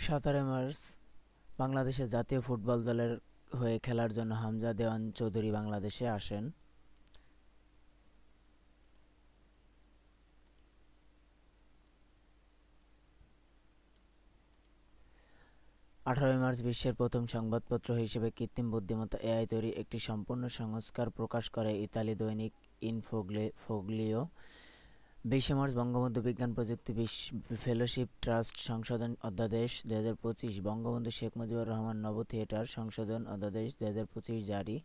17 March বাংলাদেশের জাতীয় football দলের হয়ে খেলার জন্য হামজা দেওয়ান চৌধুরী বাংলাদেশে আসেন। 18 মার্চ বিশ্বের প্রথম সংবাদপত্র হিসেবে কৃত্রিম বুদ্ধিমত্তা এআই তৈরি একটি সম্পূর্ণ সংস্কার প্রকাশ করে ইতালি দৈনিক ইনফোগ্লিও। 20 মার্চ বঙ্গবন্ধু বিজ্ঞান প্রযুক্তি ফেলোশিপ ট্রাস্ট সংশোধন অধ্যাদেশ 2025, বঙ্গবন্ধু শেখ মুজিবুর রহমান নব থিয়েটার সংশোধন অধ্যাদেশ 2025 জারি।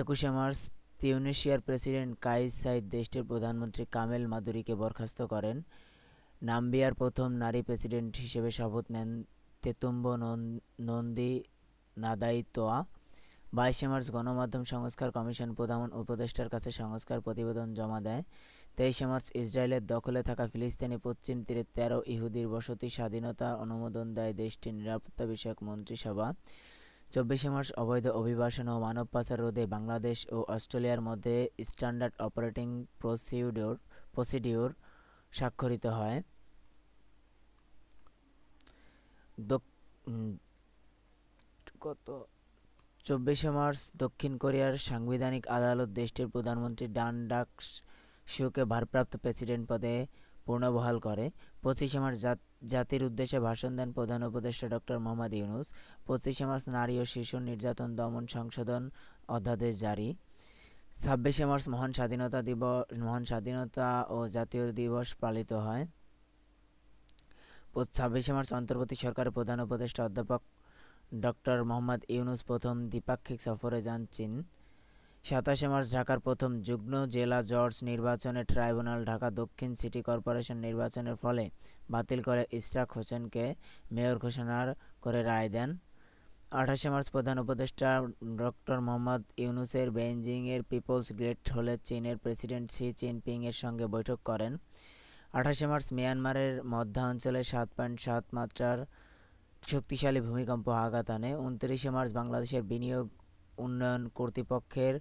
21 মার্চ তিউনিসিয়ার প্রেসিডেন্ট কাইস সাইদ দেশটির প্রধানমন্ত্রী কামেল মাদুরিকে বরখাস্ত করেন। নাম্বিয়ার প্রথম নারী প্রেসিডেন্ট হিসেবে শপথ নেন তেতুম্বো নন্দী নাদাইতোয়া। 22 মার্চ গণমাধ্যম সংস্কার কমিশন প্রধান উপদেষ্টার কাছে সংস্কার প্রতিবেদন জমা দেয়। 23 মার্চ ইসরায়েলের দখলে থাকা ফিলিস্তিনি পশ্চিম তীরে 13 ইহুদির বসতি স্বাধীনতার অনুমোদন দেয় দেশটির নিরাপত্তা বিষয়ক মন্ত্রিসভা। 24 মার্চ অবৈধ অভিবাসন ও মানব পাচার রোধে বাংলাদেশ ও অস্ট্রেলিয়ার মধ্যে স্ট্যান্ডার্ড অপারেটিং প্রসিডিউর স্বাক্ষরিত হয়। 24 মার্চ দক্ষিণ কোরিয়ার সাংবিধানিক আদালত দেশটির প্রধানমন্ত্রী ডান ডাক শিউকে ভারপ্রাপ্ত প্রেসিডেন্ট পদে পুনর্বহাল করে। 25 মার্চ জাতির উদ্দেশ্যে ভাষণ দেন প্রধান উপদেষ্টা ডক্টর মোহাম্মদ ইউনূস। 25 মার্চ নারী ও শিশু নির্যাতন দমন সংশোধন অধ্যাদেশ জারি। 26 মার্চ মহান স্বাধীনতা ও জাতীয় দিবস পালিত হয়। 26 মার্চ অন্তর্বর্তী সরকারের প্রধান উপদেষ্টা অধ্যাপক ডক্টর মোহাম্মদ ইউনূস প্রথম দ্বিপাক্ষিক সফরে যান চীন। 27 মার্চ ঢাকার প্রথম যুগ্ম জেলা জজ নির্বাচনের ট্রাইব্যুনাল ঢাকা দক্ষিণ সিটি কর্পোরেশন নির্বাচনের ফলে বাতিল করে ইশরাক হোসেনকে মেয়র ঘোষণা করে রায় দেন। 28 মার্চ প্রধান উপদেষ্টা ডক্টর মোহাম্মদ ইউনূসের বেইজিংয়ের পিপলস গেট হলে চীনের প্রেসিডেন্ট শি জিনপিংয়ের সঙ্গে বৈঠক করেন। 28 মার্চ মিয়ানমারের মধ্যাঞ্চলে 7.7 মাত্রার শক্তিশালী ভূমিকম্প আঘাত আনে। 29 মার্চ বাংলাদেশের বিনিয়োগ উন্নয়ন কর্তৃপক্ষের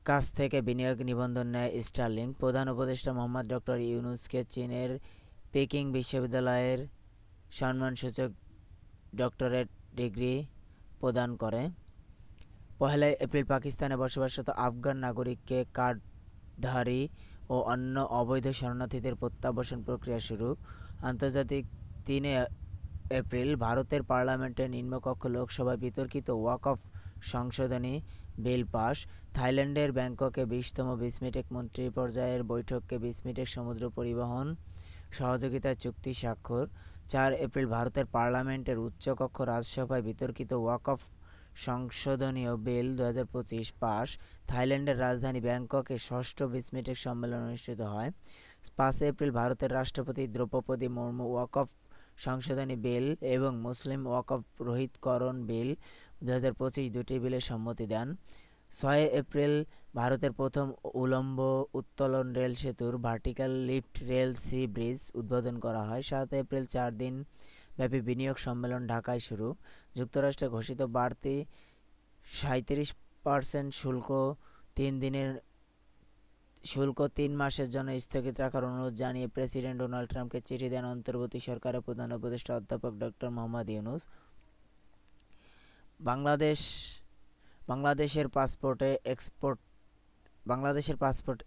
কাছ থেকে বিনিয়োগ নিবন্ধন নেয় স্টারলিংক। প্রধান উপদেষ্টা মোহাম্মদ ডক্টর ইউনূসকে চীনের পেকিং বিশ্ববিদ্যালয়ের সম্মানসূচক ডক্টরেট ডিগ্রি প্রদান করে। 1 এপ্রিল পাকিস্তানে বসবাসরত আফগান নাগরিককে কার্ডধারী ও অন্য অবৈধ শরণার্থীদের প্রত্যাবাসন প্রক্রিয়া শুরু। আন্তর্জাতিক 3 এপ্রিল ভারতের পার্লামেন্টের নিম্নকক্ষ লোকসভায় বিতর্কিত ওয়াকফ সংশোধনী বিল পাস। থাইল্যান্ডের ব্যাংককে 20তম বিসমিটেক মন্ত্রী পর্যায়ের বৈঠকে বিসমিটেক সমুদ্র পরিবহন সহযোগিতা চুক্তি স্বাক্ষর। 4 এপ্রিল ভারতের পার্লামেন্টের উচ্চকক্ষ রাজসভায় বিতর্কিত ওয়াকফ সংশোধনীয় বিল 2025 পাস। থাইল্যান্ডের রাজধানী ব্যাংককে 6ষ্ঠ বিসমিটেক সম্মেলন অনুষ্ঠিত হয়। 5 এপ্রিল ভারতের রাষ্ট্রপতি দ্রৌপদী মুর্মু ওয়াকফ সংশোধনী বিল এবং মুসলিম ওয়াকফ রহিতকরণ বিল 2025 দুটি বিলে সম্মতি দেন। 6 এপ্রিল ভারতের প্রথম উলম্ব উত্তোলন রেল সেতুর vertical lift rail sea bridge উদ্বোধন করা হয়। 7 এপ্রিল 4 দিন ব্যাপী বিনিয়োগ সম্মেলন ঢাকায় শুরু। যুক্তরাষ্ট্রে ঘোষিত বাড়তি 37% শুল্ক 3 মাসের জন্য স্থগিত রাখার অনুরোধ জানিয়ে প্রেসিডেন্ট ডোনাল্ড ট্রাম্পকে চিঠি দেন অন্তর্বর্তী সরকারের প্রধান উপদেষ্টা অধ্যাপক ডক্টর মোহাম্মদ ইউনূস। বাংলাদেশের পাসপোর্ট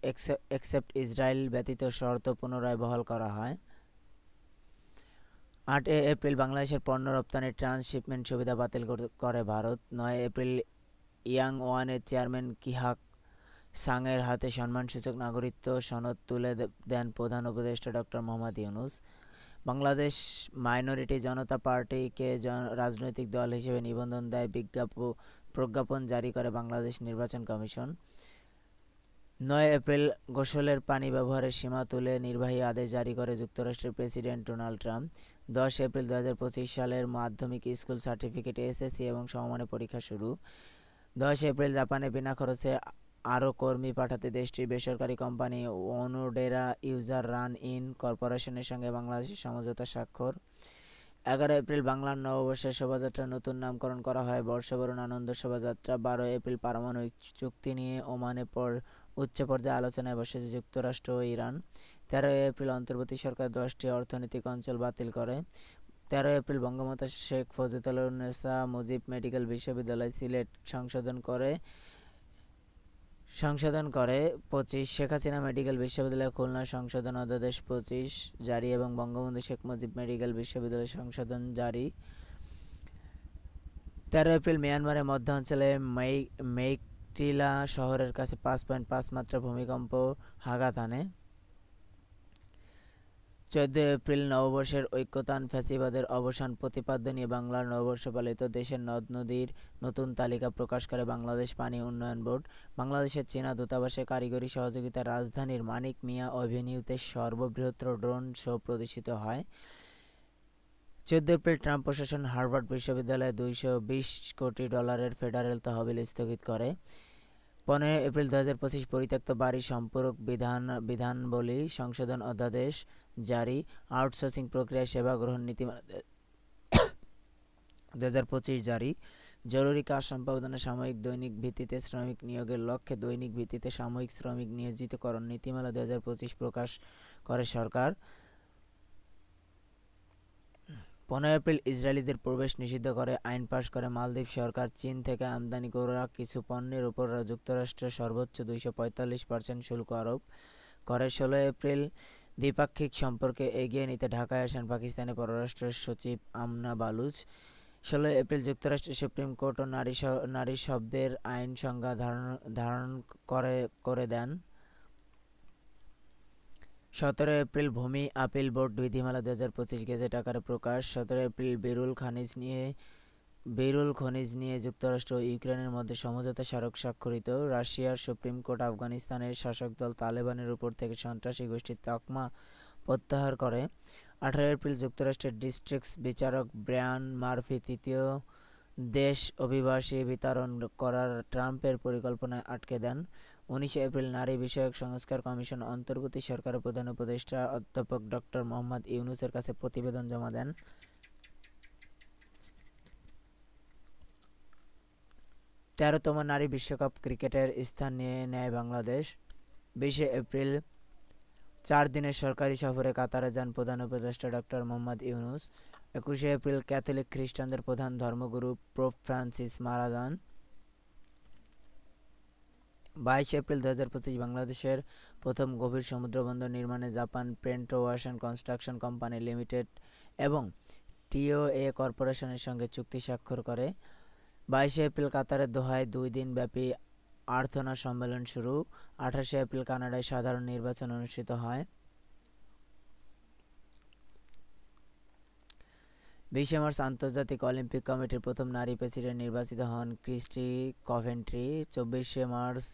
এক্সেপ্ট ইসরায়েল ব্যতীত শর্ত পুনরায় বহাল করা হয়। 8 এপ্রিল বাংলাদেশের পণ্য রপ্তানির ট্রান্সশিপমেন্ট সুবিধা বাতিল করে ভারত। 9 এপ্রিল ইয়াং ওয়ানের চেয়ারম্যান কিহাক সাংয়ের হাতে সম্মানসূচক নাগরিকত্ব সনদ তুলে দেন প্রধান উপদেষ্টা ডক্টর মোহাম্মদ ইউনূস। বাংলাদেশ মাইনরিটি জনতা পার্টিকে রাজনৈতিক দল হিসেবে নিবন্ধন দেয় প্রজ্ঞাপন জারি করে বাংলাদেশ নির্বাচন কমিশন। 9 এপ্রিল গোসলের পানি ব্যবহারের সীমা তুলে নির্বাহী আদেশ জারি করে যুক্তরাষ্ট্রের প্রেসিডেন্ট ডোনাল্ড ট্রাম্প। 10 এপ্রিল 2025 সালের মাধ্যমিক স্কুল সার্টিফিকেট এসএসসি এবং সমমানের পরীক্ষা শুরু। 10 এপ্রিল জাপানে বিনা খরচে আরও কর্মী পাঠাতে দেশটির বেসরকারি কোম্পানি ওনোডেরা ইউজার রান ইন কর্পোরেশনের সঙ্গে বাংলাদেশের সমঝোতা স্বাক্ষর। 11 এপ্রিল বাংলার নববর্ষের শোভাযাত্রার নতুন নামকরণ করা হয় বর্ষবরণ আনন্দ শোভাযাত্রা। 12 এপ্রিল পারমাণবিক চুক্তি নিয়ে ওমানে উচ্চ পর্যায়ে আলোচনায় বসেছে যুক্তরাষ্ট্র ও ইরান। 13 এপ্রিল অন্তর্বর্তী সরকার 10টি অর্থনৈতিক অঞ্চল বাতিল করে। 13 এপ্রিল বঙ্গমাতা শেখ ফজিলাতুন্নেসা মুজিব মেডিকেল বিশ্ববিদ্যালয় সিলেট সংশোধন করে 25 শেখ হাসিনা মেডিকেল বিশ্ববিদ্যালয় খুলনা সংশোধন অধ্যাদেশ 25 জারি এবং বঙ্গবন্ধু শেখ মুজিব মেডিকেল বিশ্ববিদ্যালয় সংশোধন জারি। 13 এপ্রিল মিয়ানমারের মধ্য অঞ্চলে মেইকটিলা শহরের কাছে 5.5 মাত্রা ভূমিকম্প আঘাত হানে। 14 এপ্রিল নববর্ষের ঐক্যতান ফ্যাসিবাদের অবসান প্রতিপাদ্য নিয়ে বাংলার নববর্ষ পালিত। দেশের নদ নদীর নতুন তালিকা প্রকাশ করে বাংলাদেশ পানি উন্নয়ন বোর্ড। বাংলাদেশের চীনা দূতাবাসে কারিগরি সহযোগিতা রাজধানীর মানিক মিয়া অ্যাভিনিউতে সর্ববৃহৎ ড্রোন শো প্রদর্শিত হয়। 14 এপ্রিল ট্রাম্প প্রশাসন হার্ভার্ড বিশ্ববিদ্যালয়ে $220 কোটি ফেডারেল তহবিল স্থগিত করে। 15 এপ্রিল 2025 পরিত্যক্ত বাড়ি সম্পূরক বিধানাবলী সংশোধন অধ্যাদেশ জারি। আউটসোর্সিং প্রক্রিয়ায় সেবা গ্রহণ নীতিমালা 2025 জারি। জরুরি কাজ সম্পাদনে সাময়িক দৈনিক ভিত্তিতে শ্রমিক নিয়োগের লক্ষ্যে দৈনিক ভিত্তিতে সাময়িক শ্রমিক নিয়োজিতকরণ নীতিমালা 2025 প্রকাশ করে সরকার। 15 এপ্রিল ইসরায়েলিদের প্রবেশ নিষিদ্ধ করে আইন পাশ করে মালদ্বীপ সরকার। চীন থেকে আমদানি করা কিছু পণ্যের উপর যুক্তরাষ্ট্রের সর্বোচ্চ 245% শুল্ক আরোপ করে। 16 এপ্রিল দ্বিপাক্ষিক সম্পর্কে এগিয়ে নিতে ঢাকায় আসেন পাকিস্তানের পররাষ্ট্র সচিব আমনা বালুচ। 16 এপ্রিল যুক্তরাষ্ট্রের সুপ্রিম কোর্টও নারী শব্দের আইন সংজ্ঞা ধারণ করে দেন। 17 এপ্রিল ভূমি আপিল বোর্ড বিধিমালা 2025 গেজেট আকারে প্রকাশ। 17 এপ্রিল বেরুল খনিজ নিয়ে যুক্তরাষ্ট্র ও ইউক্রেনের মধ্যে সমঝোতা স্মারক স্বাক্ষরিত। রাশিয়ার সুপ্রিম কোর্ট আফগানিস্তানের শাসক দল তালেবানের উপর থেকে সন্ত্রাসী গোষ্ঠীর তকমা প্রত্যাহার করে। 18 এপ্রিল যুক্তরাষ্ট্রের ডিস্ট্রিক্ট বিচারক ব্রায়ান মার্ফি তৃতীয় দেশ অভিবাসী বিতরণ করার ট্রাম্পের পরিকল্পনায় আটকে দেন। 19 এপ্রিল নারী বিষয়ক সংস্কার কমিশন অন্তর্বর্তী সরকারের প্রধান উপদেষ্টা অধ্যাপক ডক্টর মোহাম্মদ ইউনূসের কাছে প্রতিবেদন জমা দেন। 13তম নারী বিশ্বকাপ ক্রিকেটের স্থান নিয়ে নেয় বাংলাদেশ। 20 এপ্রিল 4 দিনের সরকারি সফরে কাতারে যান প্রধান উপদেষ্টা doctor Mohammad Yunus. 21 April Catholic খ্রিস্টানদের প্রধান ধর্মগুরু পোপ ফ্রান্সিস মারা যান। 22 এপ্রিল 2025 বাংলাদেশের প্রথম গভীর সমুদ্রবন্দর নির্মাণে জাপান পেন্ট্রো ওয়াশন কনস্ট্রাকশন কোম্পানি লিমিটেড এবং টিওএ কর্পোরেশনের সঙ্গে চুক্তি স্বাক্ষর করে। 22 এপ্রিল কাতারের দোহায় 2 দিন ব্যাপী আর্থনা সম্মেলন শুরু। 28 এপ্রিল কানাডায় সাধারণ নির্বাচন অনুষ্ঠিত হয়। 20 মার্চ আন্তর্জাতিক অলিম্পিক কমিটির প্রথম নারী প্রেসিডেন্ট নির্বাচিত হন ক্রিস্টি কভেন্ট্রি। 24 মার্চ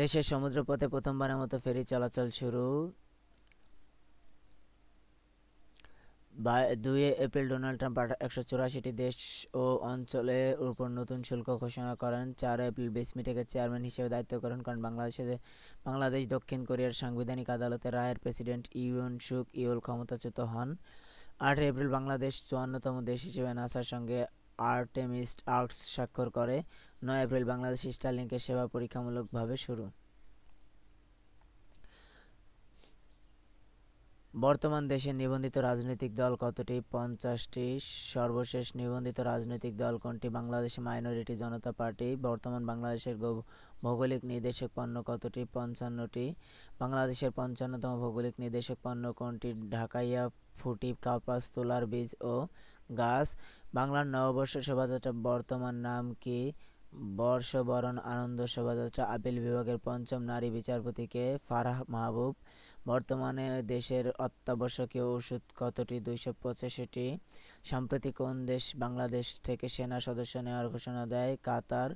দেশের সমুদ্রপথে প্রথমবারের মতো ফেরি চলাচল শুরু। 2 এপ্রিল ডোনাল্ড ট্রাম্প 184টি দেশ ও অঞ্চলের উপর নতুন শুল্ক ঘোষণা করেন। 4 এপ্রিল বিসমিটেকের চেয়ারম্যান হিসেবে দায়িত্ব গ্রহণ করেন বাংলাদেশ দক্ষিণ কোরিয়ার সাংবিধানিক আদালতের রায়ের প্রেসিডেন্ট ইউন সুক ইউল ক্ষমতাচ্যুত হন। 8 এপ্রিল বাংলাদেশ 54তম দেশ হিসেবে নাসার সঙ্গে আর্টেমিস আর্কস স্বাক্ষর করে। 9 এপ্রিল বাংলাদেশ স্টারলিংকের সেবা পরীক্ষামূলকভাবে শুরু। বর্তমান দেশে নিবন্ধিত রাজনৈতিক দল কতটি? 50টি। সর্বশেষ নিবন্ধিত রাজনৈতিক দল কোনটি? বাংলাদেশ মাইনরিটি জনতা পার্টি। বর্তমান বাংলাদেশের ভৌগোলিক নির্দেশক পণ্য কতটি? 55টি। বাংলাদেশের 55তম ভৌগোলিক নির্দেশক পণ্য কোনটি? ঢাকাইয়া ফুটি কাপাস তুলার বীজ ও গাছ। বাংলার নববর্ষ শোভাযাত্রা বর্তমান নাম কি? বর্ষবরণ আনন্দ শোভাযাত্রা। আপিল বিভাগের 5ম নারী বিচারপতি কে? ফারাহ মাহবুব। বর্তমানে দেশের অত্যাবশ্যকীয় ওষুধ কতটি? 285টি। সম্প্রতি কোন দেশ বাংলাদেশ থেকে সেনা সদস্য নেওয়ার ঘোষণা দেয়? কাতার।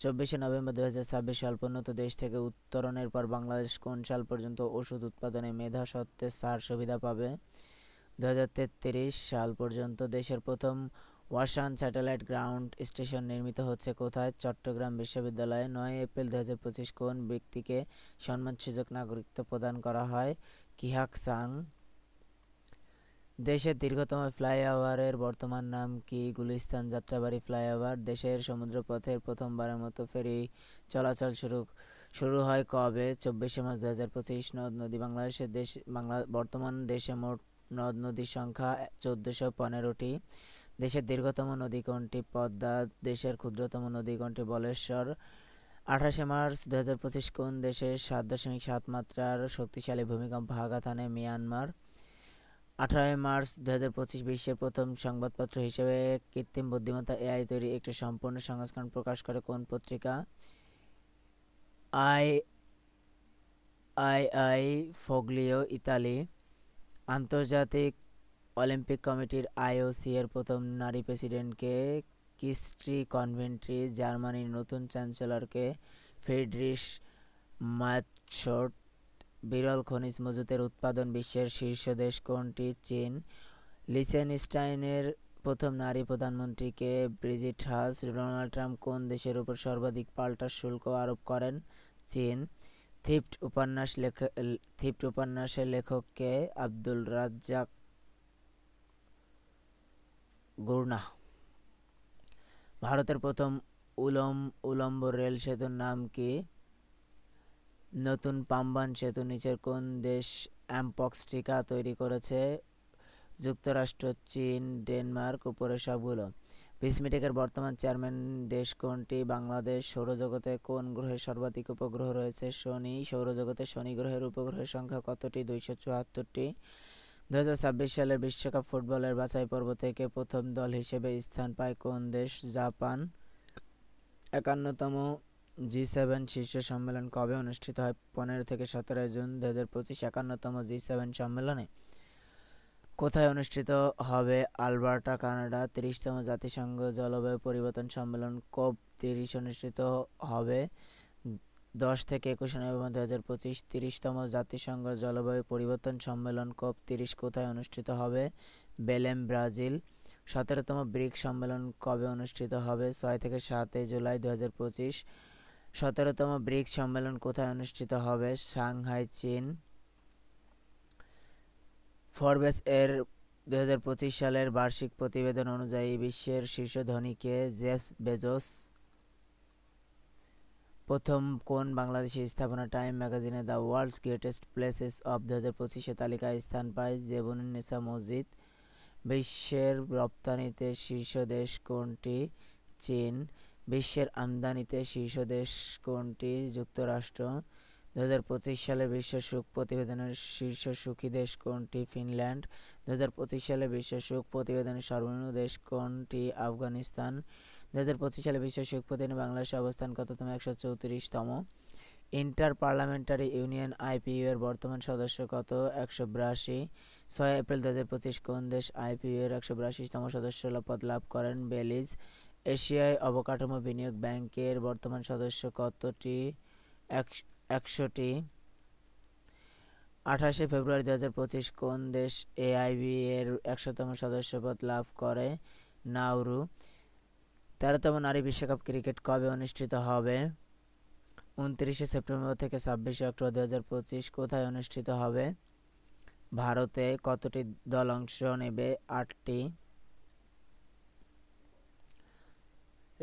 24 নভেম্বর 2026 স্বল্পোন্নত দেশ থেকে উত্তরণের পর বাংলাদেশ কোন সাল পর্যন্ত ওষুধ উৎপাদনে মেধা সত্ত্বে ছাড় সুবিধা পাবে? 2033 সাল পর্যন্ত। দেশের প্রথম ওয়াসান স্যাটেলাইট গ্রাউন্ড স্টেশন নির্মিত হচ্ছে কোথায়? চট্টগ্রাম বিশ্ববিদ্যালয়ে। 9 এপ্রিল 2025 কোন ব্যক্তিকে সম্মানসূচক নাগরিকত্ব প্রদান করা হয়? কিহাক সাং। দেশের দীর্ঘতম ফ্লাইওভারের বর্তমান নাম কি? গুলিস্তান যাত্রাবাড়ি ফ্লাইওভার। দেশের সমুদ্রপথের প্রথমবারের মতো ফেরি চলাচল শুরু হয় কবে? 24 মার্চ 2025। নদ নদী। বর্তমান দেশে মোট নদ নদীর সংখ্যা 1415টি। দেশের দীর্ঘতম নদী কোনটি? পদ্মা। দেশের ক্ষুদ্রতম নদী কোনটি? বলেশ্বর। 28 মার্চ 2025 কোন দেশে 7.7 মাত্রার শক্তিশালী ভূমিকম্প আঘাত হানে? মিয়ানমার। 18 মার্চ 2025 বিশ্বের প্রথম সংবাদপত্র হিসেবে কৃত্রিম বুদ্ধিমত্তা এআই তৈরি একটি সম্পূর্ণ সংস্করণ প্রকাশ করে কোন পত্রিকা? আই আই আই ফোগলিও, ইতালি। আন্তর্জাতিক অলিম্পিক কমিটির আইওসি এর প্রথম নারী প্রেসিডেন্টকে? Kirsty Coventry. জার্মানির নতুন চ্যান্সেলরকে? Friedrich March. বিরল খনিজ মজুতের উৎপাদন বিশ্বের শীর্ষ দেশ কোনটি? চীন। লিচেনস্টাইনের প্রথম নারী প্রধানমন্ত্রীকে? ব্রিজিট হাস। ডোনাল্ড ট্রাম্প কোন দেশের উপর সর্বাধিক পাল্টা শুল্ক আরোপ করেন? চীন। থিফট উপন্যাসের লেখককে? আব্দুল রাজ্জাক গুরনা। ভারতের প্রথম উলম্ব রেল সেতুর নাম কি? নতুন পাম্বান সেতু। নিচের কোন দেশ অ্যামপক্স টিকা তৈরি করেছে? যুক্তরাষ্ট্র, চীন, ডেনমার্ক। উপরের সবগুলো। পিসমেকের বর্তমান চেয়ারম্যান দেশ কোনটি? বাংলাদেশ। সৌরজগতে কোন গ্রহের সর্বাধিক উপগ্রহ রয়েছে? শনি। সৌরজগতে শনি গ্রহের উপগ্রহের সংখ্যা কতটি? 274টি। 2026 সালের বিশ্বকাপ ফুটবলের বাছাই পর্ব থেকে প্রথম দল হিসেবে স্থান পায় কোন দেশ? জাপান। 51তম জি7 শীর্ষ সম্মেলন কবে অনুষ্ঠিত হয়? 15 থেকে 17 জুন 2025। 51তম জি7 সম্মেলনে কোথায় অনুষ্ঠিত হবে? Alberta, Canada. 30তম জাতিসংঘ জলবায়ু পরিবর্তন সম্মেলন COP 30 অনুষ্ঠিত হবে 10 থেকে 21 নভেম্বর 2025। 30তম জাতিসংঘ জলবায়ু পরিবর্তন সম্মেলন COP 30 কোথায় অনুষ্ঠিত হবে? Belém, Brazil. 17তম ব্রিক্স সম্মেলন কবে অনুষ্ঠিত হবে? 6 থেকে 7 জুলাই 2025। 17তম ব্রিক্স সম্মেলন কোথায় অনুষ্ঠিত হবে? সাংহাই, চীন। ফরবেস এর 2025 সালের বার্ষিক প্রতিবেদন অনুযায়ী বিশ্বের শীর্ষ ধনী কে? Jeff Bezos. প্রথম কোন বাংলাদেশি স্থাপনা টাইম ম্যাগাজিনে the world's greatest places of 2025 তালিকায় স্থান পায়? জেবুন্নেসা মসজিদ। বিশ্বের রপ্তানিতে শীর্ষ দেশ কোনটি? চীন। বিশ্বের আমদানিতে শীর্ষ দেশ কোনটি? যুক্তরাষ্ট্র। 2025 সালে বিশ্ব সুখ প্রতিবেদনের শীর্ষ সুখী দেশ কোনটি? ফিনল্যান্ড। 2025 সালে বিশ্ব সুখ প্রতিবেদনের সর্বনিম্ন দেশ কোনটি? আফগানিস্তান। 2025 সালে বিশ্ব সুখ প্রতিবেদনে বাংলাদেশের অবস্থান কততম? 134তম। ইন্টার পার্লামেন্টারি ইউনিয়ন আইপিইউ এর বর্তমান সদস্য কত? 182। 6 এপ্রিল 2025 কোন দেশ আইপিইউ এর 182তম সদস্য পদ লাভ করেন? বেলিজ। এশিয়ায় অবকাঠামো বিনিয়োগ ব্যাংকের বর্তমান সদস্য কতটি? 100টি। 28 ফেব্রুয়ারি 2025 কোন দেশ এআইবি এর 100তম সদস্য পদ লাভ করে? নাউরু। 13তম নারী বিশ্বকাপ ক্রিকেট কবে অনুষ্ঠিত হবে? 29 সেপ্টেম্বর থেকে 26 অক্টোবর 2025। কোথায় অনুষ্ঠিত হবে? ভারতে। কতটি দল অংশ নেবে? 8টি।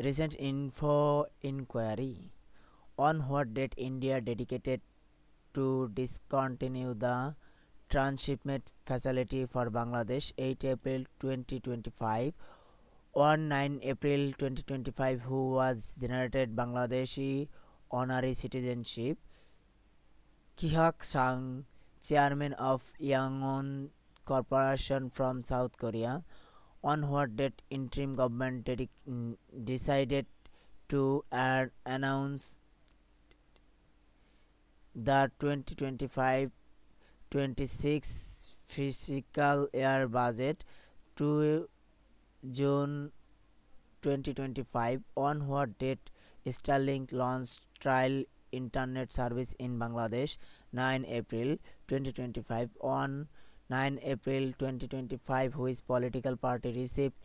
Recent info inquiry. On what date India dedicated to discontinue the transshipment facility for Bangladesh? 8 April 2025. On 9 April 2025, who was generated Bangladeshi honorary citizenship? Kihak Sang, chairman of Yangon Corporation from South Korea. On what date interim government decided to announce the 2025-26 fiscal year budget? 2 June 2025. On what date Starlink launched trial internet service in Bangladesh? 9 April 2025. On 9 April 2025, which political party received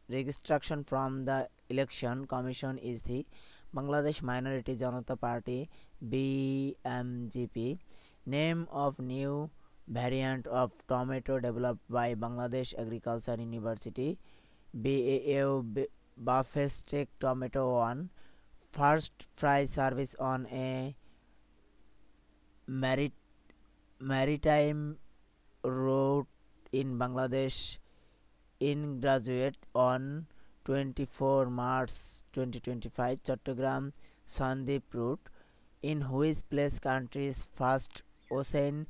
registration from the Election Commission (EC). Bangladesh Minority Janata Party (BMGP). Name of new variant of tomato developed by Bangladesh Agriculture University. BAO Buffestek Tomato 1. first freight service on a marit- maritime route in Bangladesh in graduate on 24 March 2025 Chattogram Sandip route, in which place country's first ocean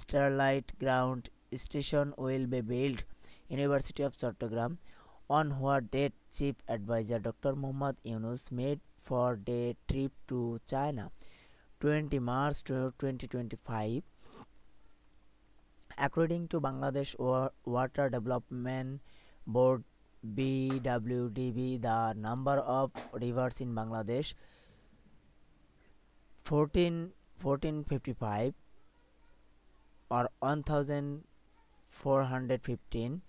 starlight ground station will be built. University of Chattogram. On what date Chief Advisor Dr. Muhammad Yunus made for day trip to China? 20 March 2025. According to Bangladesh Water Development Board BWDB, the number of rivers in Bangladesh 1455 or 1415.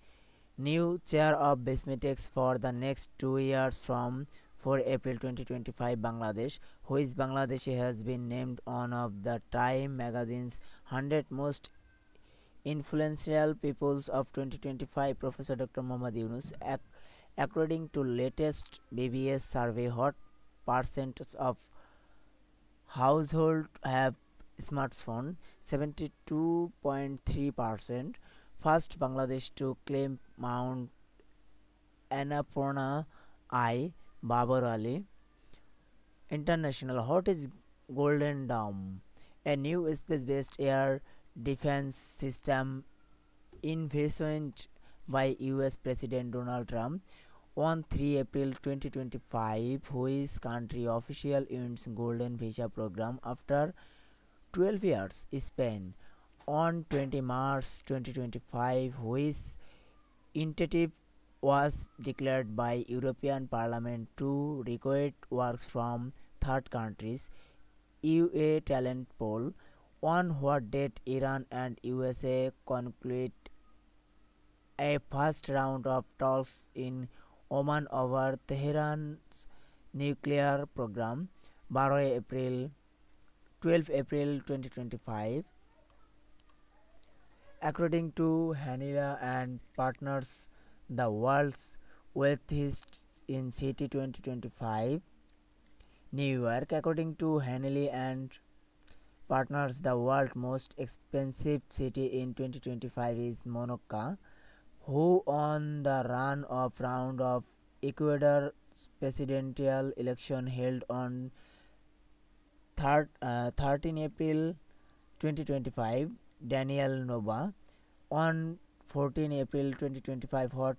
New chair of Basmatics for the next 2 years from 4 April 2025 Bangladesh, who is Bangladeshi has been named one of the Time magazine's 100 most influential peoples of 2025. Professor Dr. Muhammad Yunus. According to latest BBS survey, what percentage of household have smartphone? 72.3%. First Bangladesh to claim Mount Annapurna I, Babar Ali. International. What is Golden Dome? A new space-based air defense system envisioned by US President Donald Trump on 3 April 2025, which country official ends Golden Visa program after 12 years. Spain. On 20 March 2025, which initiative was declared by European Parliament to recruit works from third countries. UA talent poll. On what date Iran and USA conclude a first round of talks in Oman over Tehran's nuclear program? 12 April 2025. According to Hanila and Partners, the world's wealthiest in city 2025, New York. According to Hanley and Partners, the world's most expensive city in 2025 is Monaco, who won the run-off round of Ecuador's presidential election held on 13 April 2025. Daniel Nova. On 14 April 2025, what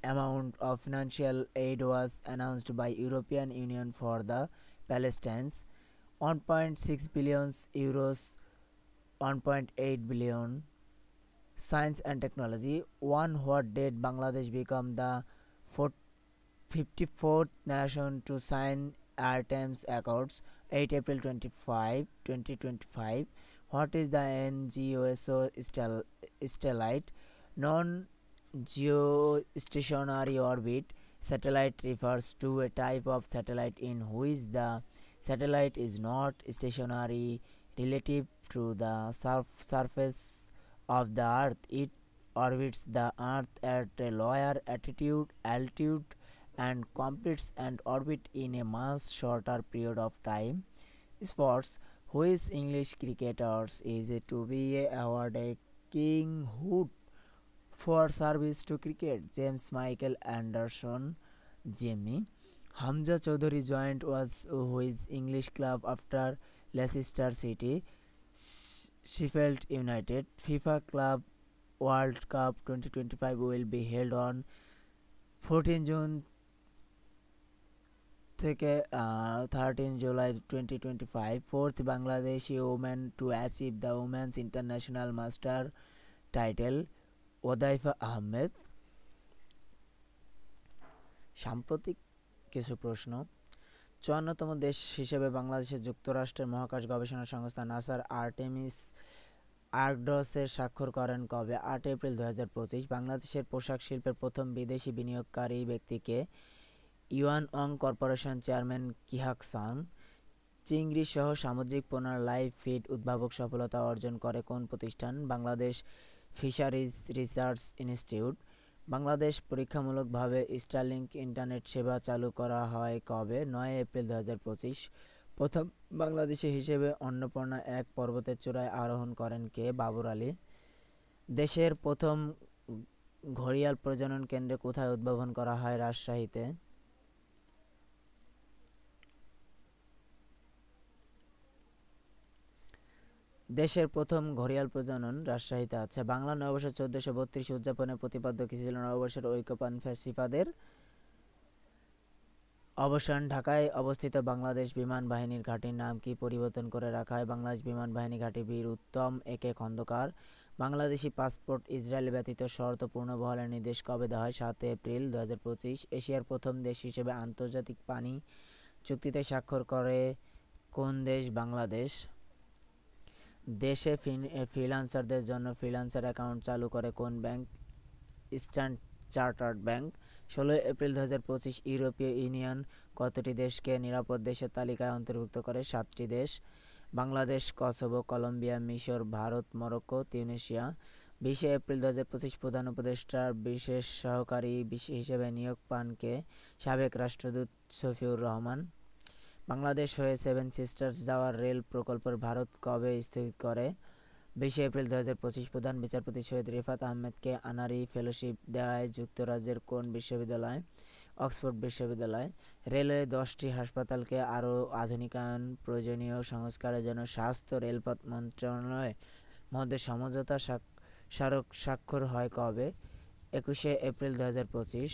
amount of financial aid was announced by European Union for the Palestinians? 1.6 billion euros, 1.8 billion. Science and technology. On what date Bangladesh become the 54th nation to sign Artemis Accords? 8 April 2025. What is the NGOSO stellite? Non-geostationary orbit satellite refers to a type of satellite in which the satellite is not stationary relative to the surface of the Earth. It orbits the Earth at a lower altitude and completes an orbit in a much shorter period of time. Sports. Which English cricketers is to be awarded Kinghood for service to cricket? James Michael Anderson, Jamie. Hamza Choudhury joined was his English club after Leicester City, Sheffield United. FIFA Club World Cup 2025 will be held on 14 June থেকে 13 July 2025. Fourth Bangladeshi woman to achieve the Women's International Master title, ওদাইফা Ahmed. সাম্প্রতিক কিছু প্রশ্ন. 54তম দেশ হিসেবে বাংলাদেশের যুক্তরাষ্ট্রের মহাকাশ গবেষণা সংস্থা নাসার আর্টেমিস আর্কডসের স্বাক্ষর করেন কবে? 8 এপ্রিল 2025. বাংলাদেশের পোশাক শিল্পের প্রথম বিদেশি বিনিয়োগকারী ব্যক্তিকে? ইউয়ান অং কর্পোরেশন চেয়ারম্যান কিহাক সাং. চিংড়ি সহ সামুদ্রিক পোনার লাইভ ফিড উদ্ভাবক সফলতা অর্জন করে কোন প্রতিষ্ঠান? Bangladesh fisheries research institute. Bangladesh পরীক্ষামূলকভাবে স্টারলিংক ইন্টারনেট সেবা চালু করা হয় কবে? ৯ এপ্রিল ২০২৫। প্রথম বাংলাদেশি হিসেবে অন্নপূর্ণা ১ পর্বতের চূড়ায় আরোহণ করেন কে? বাবর আলী। দেশের প্রথম ঘড়িয়াল প্রজনন কেন্দ্র কোথায় উদ্ভাবন করা হয়? রাজশাহীতে। দেশের প্রথম ঘড়িয়াল প্রজনন রাজশাহীতে আছে। বাংলা নববর্ষ ১৪৩২ উদযাপনের প্রতিপাদ্য কী ছিল? নববর্ষের ঐক্যপান ফ্যাসিবাদের অবসান। ঢাকায় অবস্থিত বাংলাদেশ বিমান বাহিনীর ঘাঁটির নাম কি পরিবর্তন করে রাখা হয়? বাংলাদেশ বিমান বাহিনী ঘাঁটি বীর উত্তম একে খন্দকার। বাংলাদেশি পাসপোর্ট ইসরায়েল ব্যতীত শর্ত পুনর্বহালের নির্দেশ কবে দেওয়া হয়? ৭ এপ্রিল ২০২৫। এশিয়ার প্রথম দেশ হিসেবে আন্তর্জাতিক পানি চুক্তিতে স্বাক্ষর করে কোন দেশ? বাংলাদেশ। দেশে ফ্রিল্যান্সারদের জন্য ফ্রিল্যান্সার অ্যাকাউন্ট চালু করে কোন bank? Eastern chartered bank. ১৬ April ২০২৫। ইউরোপীয় ইউনিয়ন কতটি দেশকে নিরাপদ দেশের তালিকায় অন্তর্ভুক্ত করে? ৭টি দেশ। বাংলাদেশ, কসোভো, কলম্বিয়া, মিশর, ভারত, মরক্কো, তিউনিসিয়া। ২০ এপ্রিল ২০২৫। প্রধান উপদেষ্টার বিশেষ সহকারী হিসেবে নিয়োগ পান কে? সাবেক রাষ্ট্রদূত শফিউর রহমান। বাংলাদেশ হয়ে সেভেন সিস্টার্স যাওয়ার রেল প্রকল্পের ভারত কবে স্থগিত করে? ২০ এপ্রিল ২০২৫। প্রধান বিচারপতি সৈয়দ রিফাত আহমেদকে অনারি ফেলোশিপ দেয় যুক্তরাজ্যের কোন বিশ্ববিদ্যালয়? অক্সফোর্ড বিশ্ববিদ্যালয়। রেলওয়ে ১০টি হাসপাতালকে আরও আধুনিকায়ন প্রয়োজনীয় সংস্কারের জন্য স্বাস্থ্য রেলপথ মন্ত্রণালয়ের মধ্যে সমঝোতা স্মারক স্বাক্ষর হয় কবে? ২১ এপ্রিল ২০২৫।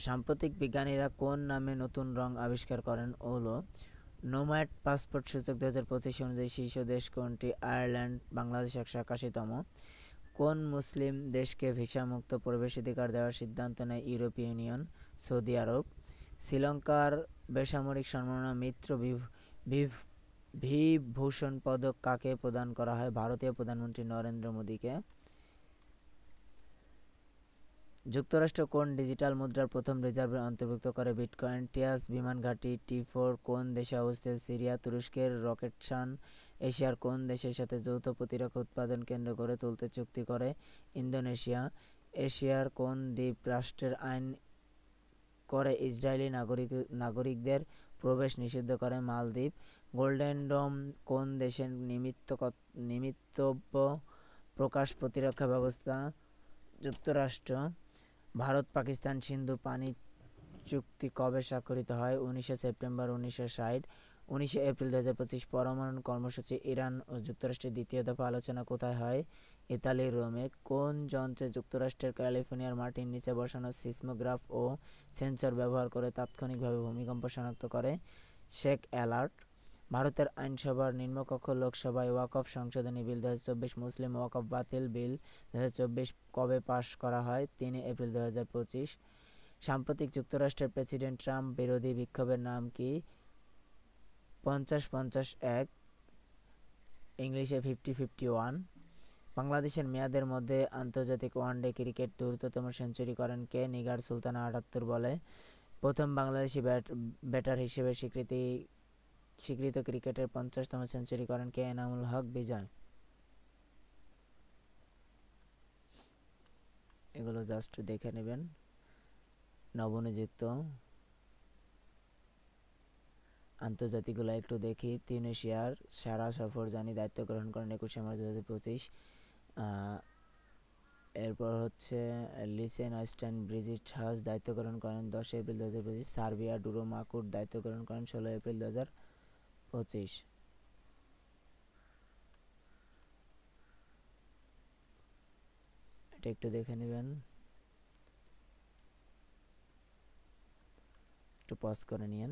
সাম্প্রতিক বিজ্ঞানীরা কোন নামে নতুন রং আবিষ্কার করেন? হলো নোম্যাড। পাসপোর্ট সূচক ২০২৫ অনুযায়ী শীর্ষ দেশ কোনটি? আয়ারল্যান্ড। বাংলাদেশ ১৮১তম। কোন মুসলিম দেশকে ভিসামুক্ত প্রবেশাধিকার দেওয়ার সিদ্ধান্ত নেয় ইউরোপীয় ইউনিয়ন? সৌদি আরব। শ্রীলঙ্কার বেসামরিক সম্মাননা মিত্র বিভূষণ পদক কাকে প্রদান করা হয়? ভারতীয় প্রধানমন্ত্রী নরেন্দ্র মোদীকে। যুক্তরাষ্ট্র কোন ডিজিটাল মুদ্রার প্রথম রিজার্ভের অন্তর্ভুক্ত করে? বিটকয়েন। টিয়াস বিমান ঘাঁটি টি4 কোন দেশে অবস্থিত? সিরিয়া। তুরস্কের রকেটসান এশিয়ার কোন দেশের সাথে যৌথ প্রতিরক্ষা উৎপাদন কেন্দ্র গড়ে তুলতে চুক্তি করে? ইন্দোনেশিয়া। এশিয়ার কোন দ্বীপ রাষ্ট্রের আইন করে ইসরায়েলি নাগরিকদের প্রবেশ নিষিদ্ধ করে? মালদ্বীপ। গোল্ডেন ডোম কোন দেশের নিমিত্তব্য প্রকাশ প্রতিরক্ষা ব্যবস্থা? যুক্তরাষ্ট্র। ভারত পাকিস্তান সিন্ধু পানি চুক্তি কবে স্বাক্ষরিত হয়? ১৯ সেপ্টেম্বর ১৯৬০। ১৯ এপ্রিল ২০২৫। পরমাণু কর্মসূচি ইরান ও যুক্তরাষ্ট্রের দ্বিতীয় দফা আলোচনা কোথায় হয়? ইতালির রোমে। কোন যন্ত্রে যুক্তরাষ্ট্রের ক্যালিফোর্নিয়ার মাটির নিচে বসানো সিসমোগ্রাফ ও সেন্সর ব্যবহার করে তাৎক্ষণিকভাবে ভূমিকম্প শনাক্ত করে? Shake alert. ভারতের আইনসভার নিম্নকক্ষ লোকসভায় ওয়াকফ সংশোধনী বিল ২০২৪ মুসলিম ওয়াকফ বাতিল বিল ২০২৪ কবে পাশ করা হয়? ৩ এপ্রিল ২০২৫। সাম্প্রতিক যুক্তরাষ্ট্রের প্রেসিডেন্ট ট্রাম্প বিরোধী বিক্ষোভের নাম কি? ৫০-৫০-১, ইংলিশে 50-51। বাংলাদেশের মেয়াদের মধ্যে আন্তর্জাতিক ওয়ানডে ক্রিকেট দ্রুততম সেঞ্চুরি করেন কে? নিগার সুলতানা ৭৮ বলে। প্রথম বাংলাদেশি ব্যাটার হিসেবে স্বীকৃত ক্রিকেটের ৫০তম সেঞ্চুরি করেন কে? এনামুল হক বিজয়। এগুলো জাস্ট দেখে নেবেন। নবনিযুক্ত আন্তর্জাতিকগুলো একটু দেখি। তিউনিসিয়ার সারা সফরজানি দায়িত্ব গ্রহণ করেন ২১ মার্চ ২০২৫। এরপর হচ্ছে লিসেন আইস্টাইন ব্রিজিট হাউস দায়িত্ব গ্রহণ করেন ১০ এপ্রিল ২০২৫। সার্বিয়া ডুরো মাকুর দায়িত্ব গ্রহণ করেন ১৬ এপ্রিল ২০২৫। এটা একটু দেখে নেবেন, একটু পজ করে নিন।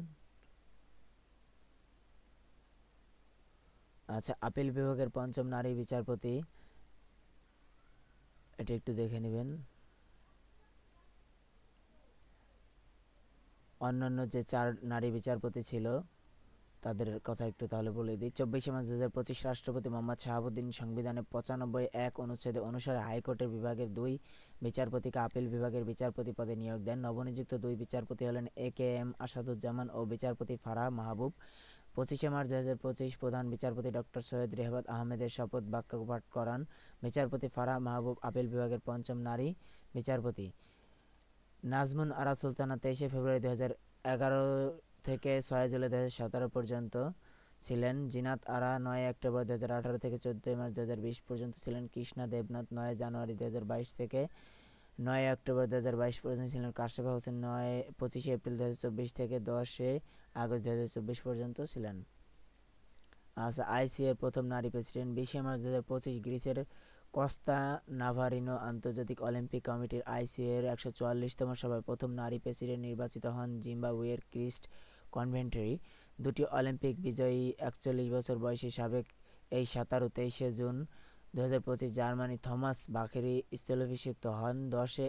আচ্ছা, আপিল বিভাগের পঞ্চম নারী বিচারপতি, এটা একটু দেখে নেবেন। অন্যান্য যে ৪ নারী বিচারপতি ছিল তাদের কথা একটু তাহলে বলে দিই। ২৪ মার্চ ২০২৫ রাষ্ট্রপতি মোহাম্মদ শাহাবুদ্দিন সংবিধানের ৯৫(১) অনুচ্ছেদ অনুসারে হাইকোর্টের বিভাগের ২ বিচারপতিকে আপিল বিভাগের বিচারপতি পদে নিয়োগ দেন। নবনিযুক্ত ২ বিচারপতি হলেন এ কে এম আসাদুজ্জামান ও বিচারপতি ফারাহ মাহবুব। 25 মার্চ 2025 প্রধান বিচারপতি ডক্টর সৈয়দ রেহবাত আহমেদের শপথ বাক্য পাঠ করান বিচারপতি ফারাহ মাহবুব। আপিল বিভাগের পঞ্চম নারী বিচারপতি। নাজমুন আরা সুলতানা 23 ফেব্রুয়ারি 2011 থেকে 6 জুলাই 2017 পর্যন্ত ছিলেন। জিনাত আরা 9 অক্টোবর 2018 থেকে 14 মার্চ 2020 পর্যন্ত ছিলেন। কৃষ্ণা দেবনাথ 9 জানুয়ারি 2022 থেকে 9 অক্টোবর 2022 পর্যন্ত ছিলেন। কাশেফা হোসেন 25 এপ্রিল 2024 থেকে 10 আগস্ট 2024 পর্যন্ত ছিলেন। আচ্ছা, আইসিএর প্রথম নারী প্রেসিডেন্ট 20 মার্চ 2025 গ্রিসের কস্তা নাভারিনো আন্তর্জাতিক অলিম্পিক কমিটির আইসিএর 144তম সভায় প্রথম নারী প্রেসিডেন্ট নির্বাচিত হন জিম্বাবুয়ের ক্রিস্ট কনভেন্টরি। দুটি অলিম্পিক বিজয়ী 41 বছর বয়সী সাবেক এই সাঁতারু 23 জুন 2025 জার্মানি থমাস বাখেরি স্থলাভিষিক্ত হন। 10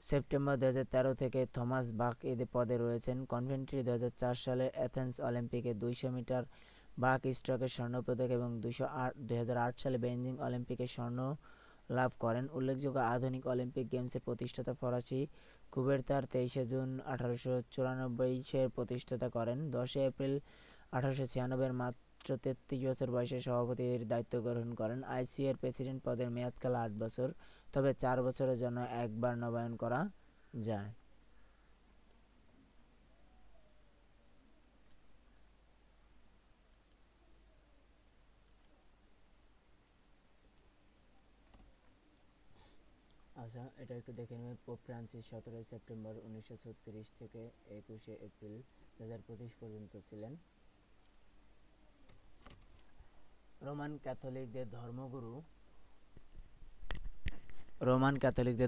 সেপ্টেম্বর 2013 থেকে থমাস বাখ এই পদে রয়েছেন। কনভেন্টরি 2004 সালের অ্যাথেন্স অলিম্পিকে 200 মিটার বাক স্ট্রোকের স্বর্ণপদক এবং 2008 সালে বেইজিং অলিম্পিকে স্বর্ণ লাভ করেন। উল্লেখযোগ্য আধুনিক অলিম্পিক গেমসের প্রতিষ্ঠাতা ফরাসি কুবেরতার 23 জুন 1894 প্রতিষ্ঠাতা করেন। 10 এপ্রিল 1896 মাত্র 33 বছর বয়সে সভাপতির দায়িত্ব গ্রহণ করেন। আইসিএর প্রেসিডেন্ট পদের মেয়াদকাল 8 বছর, তবে 4 বছরের জন্য একবার নবায়ন করা যায়। আচ্ছা, এটা একটু দেখে নেবে। পোপ ফ্রান্সিস 17 সেপ্টেম্বর 1936 থেকে 21 এপ্রিল 2025 পর্যন্ত ছিলেন। রোমান ক্যাথলিকদের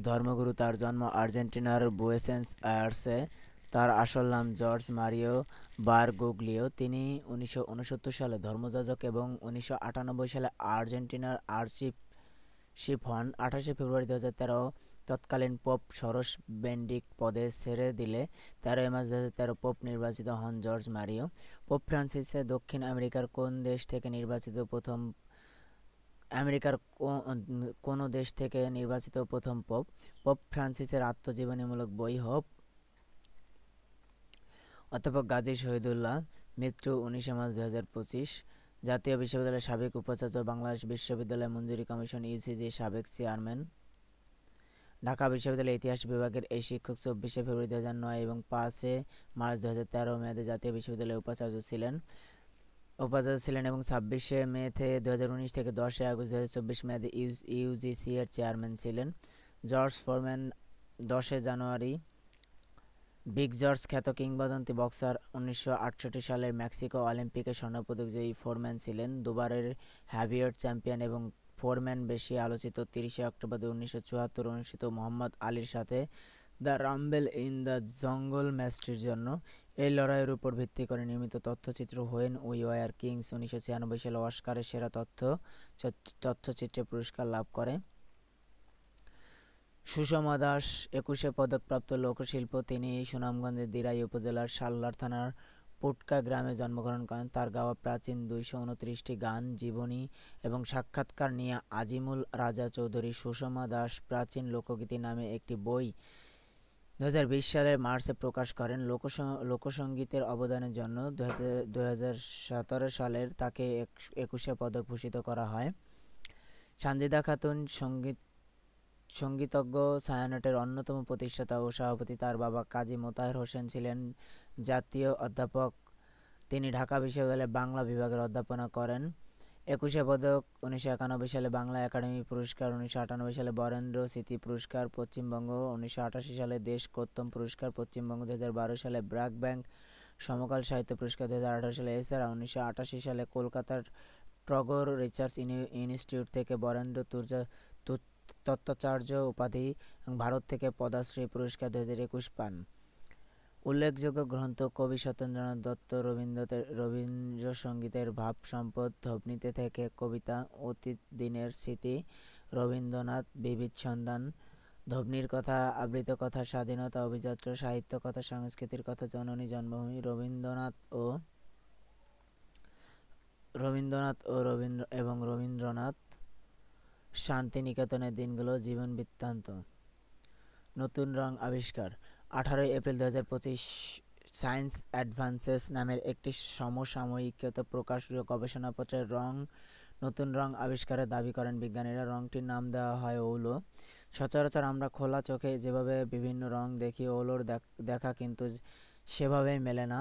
ধর্মগুরু। তার জন্ম আর্জেন্টিনার বুয়েনোস আয়ার্সে। তার আসল নাম জর্জ মারিও বারগোগ্লিও। তিনি 1969 সালে ধর্মযাজক এবং 1998 সালে আর্জেন্টিনার আর্চবিশপ হন। 28 ফেব্রুয়ারি 2013 তৎকালীন পোপ ষোড়শ বেনেডিক্ট পদে ছেড়ে দিলে 13 মার্চ 2013 পোপ নির্বাচিত হন জর্জ মারিও। পোপ ফ্রান্সিসে দক্ষিণ আমেরিকার কোন দেশ থেকে নির্বাচিত প্রথম পোপ? পোপ ফ্রান্সিসের আত্মজীবনীমূলক বই হোপ। অধ্যাপক গাজী শহীদুল্লাহ, মৃত্যু 19 মার্চ 2025। জাতীয় বিশ্ববিদ্যালয়ের সাবেক উপাচার্য, বাংলাদেশ বিশ্ববিদ্যালয় মঞ্জুরি কমিশন ইউজিসি সাবেক চেয়ারম্যান। ঢাকা বিশ্ববিদ্যালয়ের ইতিহাস বিভাগের এই শিক্ষক 24 ফেব্রুয়ারি 2009 এবং 5 মার্চ 2013 মেয়াদে জাতীয় বিশ্ববিদ্যালয়ের উপাচার্য ছিলেন এবং 26 মে 2019 থেকে 10 আগস্ট 2024 মেয়াদে ইউজিসি এর চেয়ারম্যান ছিলেন। জর্জ ফোরম্যান 10 জানুয়ারি। বিগ জর্জ খ্যাত কিংবদন্তি বক্সার। 1968 সালের মেক্সিকো অলিম্পিকে স্বর্ণপদক জয়ী ফোরম্যান ছিলেন দুবারের হেভিওয়েট চ্যাম্পিয়ন এবং ফোরম্যান বেশি আলোচিত 30 অক্টোবর 1974 অনুষ্ঠিত মোহাম্মদ আলীর সাথে দ্য রাম্বেল ইন দ্য জঙ্গল ম্যাচটির জন্য। এই লড়াইয়ের উপর ভিত্তি করে নির্মিত তথ্যচিত্র হোয়েন উই ওয়্যার কিংস 1996 সালে অস্কারের সেরা তথ্যচিত্রে পুরস্কার লাভ করে। সুষমা দাস 21 পদকপ্রাপ্ত লোকশিল্প। তিনি সুনামগঞ্জের দিরাই উপজেলার শাললার থানার পুটকা গ্রামে জন্মগ্রহণ করেন। তার গাওয়া প্রাচীন 229টি গান, জীবনী এবং সাক্ষাৎকার নিয়ে আজিমুল রাজা চৌধুরী সুষমা দাস প্রাচীন লোকগীতি নামে একটি বই 2020 সালের মার্চে প্রকাশ করেন। লোকসঙ্গীতের অবদানের জন্য 2017 সালের তাকে 21 পদক ভূষিত করা হয়। সানজিদা খাতুন সঙ্গীতজ্ঞ, ছায়ানটের অন্যতম প্রতিষ্ঠাতা ও সভাপতি। তার বাবা কাজী মোতাহের হোসেন ছিলেন জাতীয় অধ্যাপক। তিনি ঢাকা বিশ্ববিদ্যালয়ে বাংলা বিভাগের অধ্যাপনা করেন। 21 পদক 1991 সালে বাংলা একাডেমি পুরস্কার, 1998 সালে বরেন্দ্র স্মৃতি পুরস্কার পশ্চিমবঙ্গ, 1988 সালে দেশকোত্তম পুরস্কার পশ্চিমবঙ্গ, 2012 সালে ব্র্যাক ব্যাংক সমকাল সাহিত্য পুরস্কার, 2018 সালে। এছাড়া 1988 সালে কলকাতার টগর রিসার্চ ইনস্টিটিউট থেকে বরেন্দ্র তত্ত্বাচার্য উপাধি এবং ভারত থেকে পদ্মশ্রী পুরস্কার 2021 পান। উল্লেখযোগ্য গ্রন্থ: কবি সত্যেন্দ্রনাথ দত্ত রবীন্দ্রসঙ্গীতের ভাব সম্পদ, ধবনীতে থেকে কবিতা, অতীত দিনের স্মৃতি, রবীন্দ্রনাথ, বিবিধ সন্ধান, ধবনীর কথা, আবৃত কথা, স্বাধীনতা, অভিযাত্রা, সাহিত্য কথা, সংস্কৃতির কথা, জননী জন্মভূমি, রবীন্দ্রনাথ, শান্তিনিকেতনের দিনগুলো, জীবন বৃত্তান্ত। নতুন রং আবিষ্কার: 18 এপ্রিল 2025 সায়েন্স অ্যাডভান্সেস নামের একটি সমসাময়িকত প্রকাশিত গবেষণাপত্রে নতুন রং আবিষ্কারের দাবি করেন বিজ্ঞানীরা। রংটির নাম দেওয়া হয় ঔল। সচরাচর আমরা খোলা চোখে যেভাবে বিভিন্ন রং দেখি, ঔলোর দেখা কিন্তু সেভাবেই মেলে না।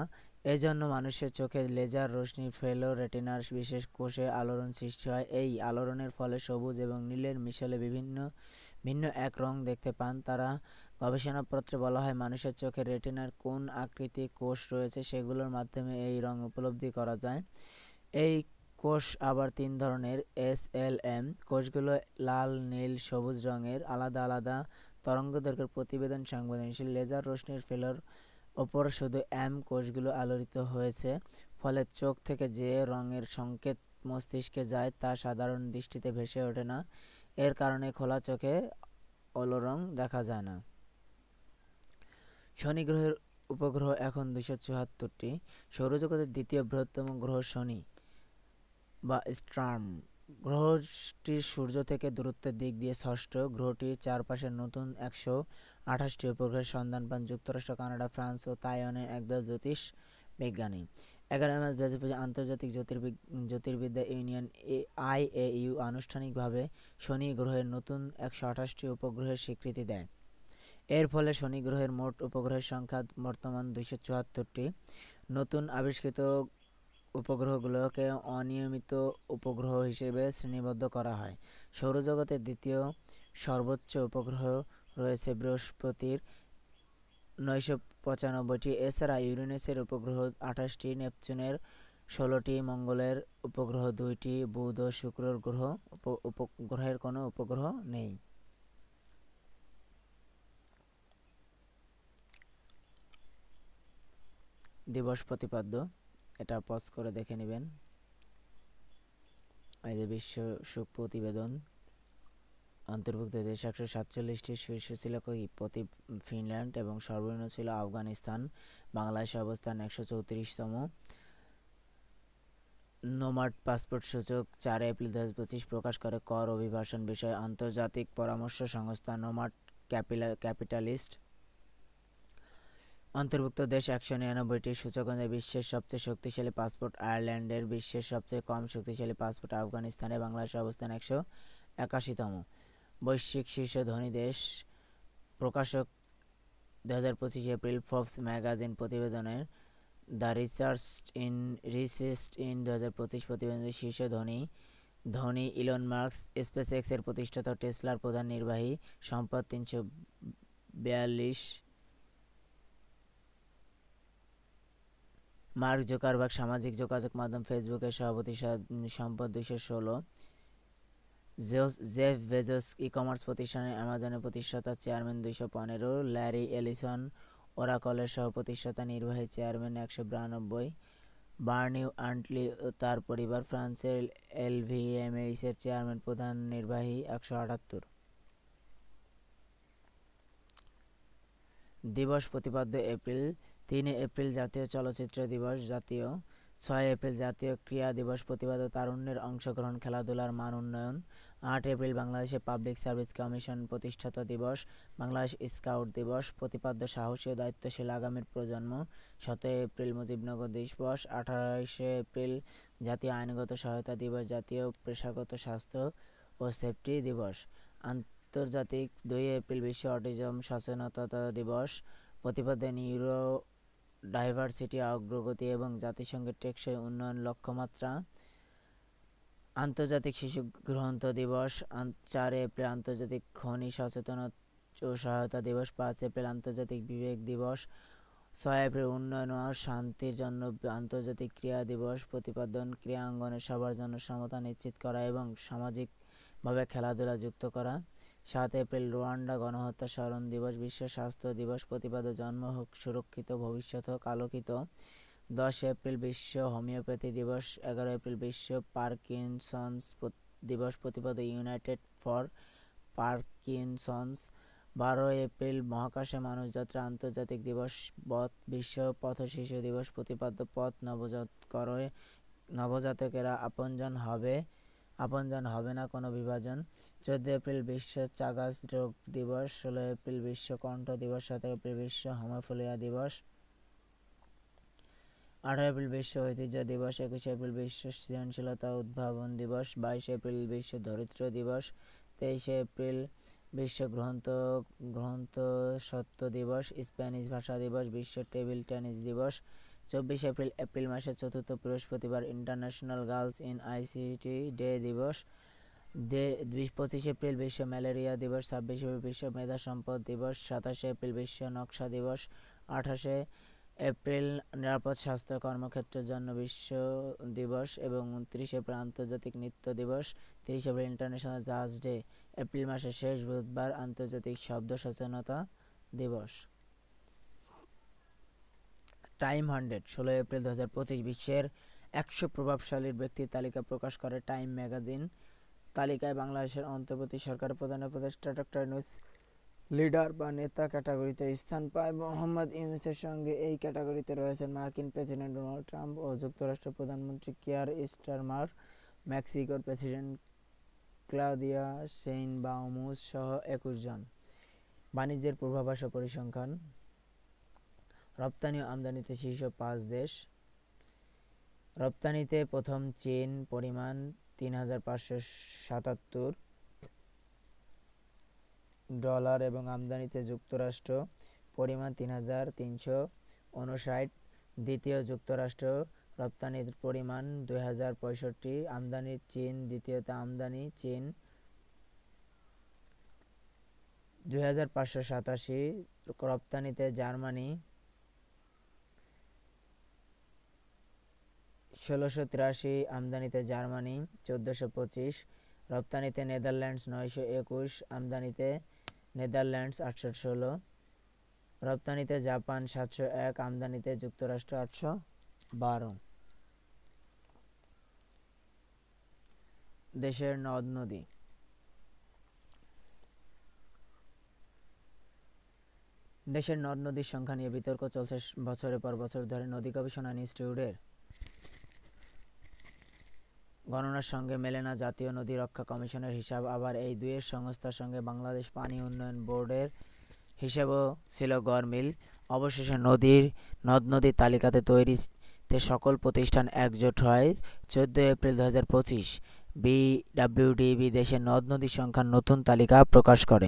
এজন্য মানুষের চোখে লেজার রশ্মি ফেলে রেটিনার বিশেষ কোষে আলোড়ন সৃষ্টি হয়। এই আলোড়নের ফলে সবুজ এবং নীলের মিশেলে ভিন্ন এক রং দেখতে পান তারা। গবেষণাপত্রে বলা হয়, মানুষের চোখে রেটিনার কোন আকৃতির কোষ রয়েছে সেগুলোর মাধ্যমে এই রং উপলব্ধি করা যায়। এই কোষ আবার তিন ধরনের। SLM কোষগুলো লাল, নীল, সবুজ রঙের। আলাদা আলাদা তরঙ্গদৈর্ঘ্যের প্রতিবেদন সংবেদনশীল। লেজার রশ্মির ফেলোর ওপর শুধু কোষগুলো আলোড়িত হয়েছে, ফলে চোখ থেকে যে রঙের সংকেত মস্তিষ্কে যায় তা সাধারণ দৃষ্টিতে ভেসে ওঠে না। এর কারণে খোলা চোখে ঔল রং দেখা যায় না। শনি গ্রহের উপগ্রহ এখন 274টি। সৌরজগতের দ্বিতীয় বৃহত্তম গ্রহ শনি বা স্টার্ন গ্রহটি সূর্য থেকে দূরত্বের দিক দিয়ে ষষ্ঠ। গ্রহটির চারপাশে নতুন 128টি উপগ্রহের সন্ধান পান যুক্তরাষ্ট্র, কানাডা, ফ্রান্স ও তাইওয়ানের একদল জ্যোতিষ বিজ্ঞানী। 11 মার্চ 2025 আন্তর্জাতিক জ্যোতির্বিদ্যা ইউনিয়ন IAU আনুষ্ঠানিকভাবে শনি গ্রহের নতুন 128টি উপগ্রহের স্বীকৃতি দেয়। এর ফলে শনি গ্রহের মোট উপগ্রহের সংখ্যা বর্তমান 274টি। নতুন আবিষ্কৃত উপগ্রহগুলোকে অনিয়মিত উপগ্রহ হিসেবে শ্রেণীবদ্ধ করা হয়। সৌরজগতের দ্বিতীয় সর্বোচ্চ উপগ্রহ রয়েছে বৃহস্পতির 995টি। এছাড়া ইউরেনাসের উপগ্রহ 28টি, নেপচুনের 16টি, মঙ্গলের উপগ্রহ 2টি, বুধ ও শুক্রের উপগ্রহের কোনো উপগ্রহ নেই। দিবস প্রতিপাদ্য, এটা পজ করে দেখে নেবেন। এই যে বিশ্ব শোক প্রতিবেদন, অন্তর্ভুক্ত দেশ 147টি। শীর্ষ ছিল ফিনল্যান্ড এবং সর্বনিম্ন ছিল আফগানিস্তান। বাংলাদেশের অবস্থান 134তম। নোমাড পাসপোর্ট সূচক 4 এপ্রিল 2025 প্রকাশ করে কর অভিবাসন বিষয়ে আন্তর্জাতিক পরামর্শ সংস্থা নোমাড ক্যাপিটালিস্ট। অন্তর্ভুক্ত দেশ 199টি। সূচক অনুযায়ী বিশ্বের সবচেয়ে শক্তিশালী পাসপোর্ট আয়ারল্যান্ডের, বিশ্বের সবচেয়ে কম শক্তিশালী পাসপোর্ট আফগানিস্তানে, বাংলাদেশের অবস্থান 181তম। বৈশ্বিক শীর্ষ ধনী দেশ প্রকাশক 2025 এপ্রিল ফোর্বস ম্যাগাজিন প্রতিবেদনের দ্য রিচেস্ট ইন 2025 প্রতিবেদনের শীর্ষ ধনী ইলন মাস্ক, স্পেসএক্স এর প্রতিষ্ঠাতা, টেসলার প্রধান নির্বাহী, সম্পদ 342। মার্ক জুকারবার্গ, সামাজিক যোগাযোগ মাধ্যম ফেসবুকের সভাপতি, সম্পদ 216। জেফ বেজোস, ই-কমার্স প্রতিষ্ঠান অ্যামাজনের প্রতিষ্ঠাতা, চেয়ারম্যান 215। ল্যারি এলিসন, ওরাকলের সহ-প্রতিষ্ঠাতা, নির্বাহী চেয়ারম্যান 192। বার্নি আন্টলি ও তার পরিবার, ফ্রান্সের LVMH এর চেয়ারম্যান, প্রধান নির্বাহী 178। দিবস প্রতিপাদ্য এপ্রিল 3 এপ্রিল জাতীয় চলচ্চিত্র দিবস, 6 এপ্রিল জাতীয় ক্রীড়া দিবস প্রতিপাদ্য তারুণ্যের অংশগ্রহণ, খেলাধুলার মান উন্নয়ন। 8 এপ্রিল বাংলাদেশে পাবলিক সার্ভিস কমিশন প্রতিষ্ঠাতা দিবস, বাংলাদেশ স্কাউট দিবস প্রতিপাদ্য সাহসী ও দায়িত্বশীল আগামীর প্রজন্ম। 17 এপ্রিল মুজিবনগর দিবস। 28 এপ্রিল জাতীয় আইনগত সহায়তা দিবস, জাতীয় পেশাগত স্বাস্থ্য ও সেফটি দিবস। আন্তর্জাতিক 2 এপ্রিল বিশ্ব অটিজম সচেতনতা দিবস প্রতিপাদ্য নিউরো ডাইভার্সিটি অগ্রগতি এবং জাতিসংঘের টেকসই উন্নয়ন লক্ষ্যমাত্রা। আন্তর্জাতিক শিশু গ্রন্থ দিবস। 4 এপ্রিল আন্তর্জাতিক খনি সচেতনতা ও সহায়তা দিবস। 5 এপ্রিল আন্তর্জাতিক বিবেক দিবস। 6 এপ্রিল উন্নয়ন ও শান্তির জন্য আন্তর্জাতিক ক্রীড়া দিবস প্রতিপাদন ক্রীড়াঙ্গনে সবার জন্য সমতা নিশ্চিত করা এবং সামাজিকভাবে খেলাধুলা যুক্ত করা। 7 এপ্রিল রুয়ান্ডা গণহত্যা স্মরণ দিবস। বিশ্ব স্বাস্থ্য দিবস প্রতিপাদ্য জন্ম হোক সুরক্ষিত, ভবিষ্যৎ হোক আলোকিত। 10 এপ্রিল বিশ্ব হোমিওপ্যাথি দিবস। 11 এপ্রিল বিশ্ব পার্কিনসন্স দিবস প্রতিপাদ্য ইউনাইটেড ফর পার্কিনসন্স। 12 এপ্রিল মহাকাশে মানুষ যাত্রা আন্তর্জাতিক দিবস। বিশ্ব পথ শিশু দিবস প্রতিপাদ্য পথ নবজাতকেরা আপনজন হবে না কোনো বিভাজন। 14 এপ্রিল বিশ্ব চাগাস রোগ দিবস। 16 এপ্রিল বিশ্ব কণ্ঠ দিবস। 17 এপ্রিল বিশ্ব হেমোফিলিয়া দিবস। 18 এপ্রিল বিশ্ব ঐতিহ্য দিবস, 21 এপ্রিল বিশ্ব সৃজনশীলতা উদ্ভাবন দিবস, 22 এপ্রিল বিশ্ব ধরিত্র দিবস, 23 এপ্রিল বিশ্ব গ্রন্থ সত্য দিবস, স্প্যানিশ ভাষা দিবস, বিশ্ব টেবিল টেনিস দিবস, 24 এপ্রিল এপ্রিল মাসের চতুর্থ বৃহস্পতিবার international girls in ICT day দিবস, 25 এপ্রিল বিশ্ব ম্যালেরিয়া দিবস, 26 এপ্রিল বিশ্ব মেধা সম্পদ দিবস, 27 এপ্রিল বিশ্ব নকশা দিবস, 28 এপ্রিল নিরাপদ স্বাস্থ্য কর্মক্ষেত্রের জন্য বিশ্ব দিবস এবং 29 এপ্রিল আন্তর্জাতিক নৃত্য দিবস, 30 এপ্রিল ইন্টারন্যাশনাল জাজ ডে। এপ্রিল মাসের শেষ বুধবার আন্তর্জাতিক শব্দ সচেতনতা দিবস। টাইম 100 16 এপ্রিল 2025 বিশ্বের 100 প্রভাবশালী ব্যক্তির তালিকা প্রকাশ করে টাইম ম্যাগাজিন। তালিকায় বাংলাদেশের অন্তর্বর্তী সরকারের প্রধান উপদেষ্টা ডক্টর ইউনূস লিডার বা নেতা ক্যাটাগরিতে স্থান পায়। মোহাম্মদ ইউনূসের সঙ্গে এই ক্যাটাগরিতে রয়েছেন মার্কিন প্রেসিডেন্ট ডোনাল্ড ট্রাম্প ও যুক্তরাষ্ট্রের প্রধানমন্ত্রী কিয়ার স্টারমার, মেক্সিকোর প্রেসিডেন্ট ক্লাউদিয়া শেইনবাউম সহ 21 জন। বাণিজ্যের পূর্বাভাস ও পরিসংখ্যান। রপ্তানি ও আমদানিতে শীর্ষ 5 দেশ। রপ্তানিতে প্রথম চীন, পরিমাণ ৩,৫৭৭ ডলার এবং আমদানিতে যুক্তরাষ্ট্র, পরিমাণ ৩,৩৫৯। দ্বিতীয় যুক্তরাষ্ট্র, রপ্তানির পরিমাণ ২,০৬৫, আমদানি চীন। দ্বিতীয়তে আমদানি চীন ২,৫৮৭, রপ্তানিতে জার্মানি ১৬৮৩, আমদানিতে জার্মানি ১৪২৫, রপ্তানিতে নেদারল্যান্ডস ৯২১, আমদানিতে নেদারল্যান্ডস ৮১৬, রপ্তানিতে জাপান ৭০১, আমদানিতে যুক্তরাষ্ট্র ৮১২। দেশের নদ নদী। দেশের নদ নদীর সংখ্যা নিয়ে বিতর্ক চলছে বছরের পর বছর ধরে। নদী গবেষণা ইনস্টিটিউটের গণনার সঙ্গে মেলে না জাতীয় নদী রক্ষা কমিশনের হিসাব। আবার এই দুয়ের সংস্থার সঙ্গে বাংলাদেশ পানি উন্নয়ন বোর্ডের হিসাবও ছিল গরমিল। অবশেষে নদ নদীর তালিকাতে তৈরিতে সকল প্রতিষ্ঠান একজোট হয়। 14 এপ্রিল 2025 বিডব্লিউডিবি দেশের নদ নদীর সংখ্যার নতুন তালিকা প্রকাশ করে।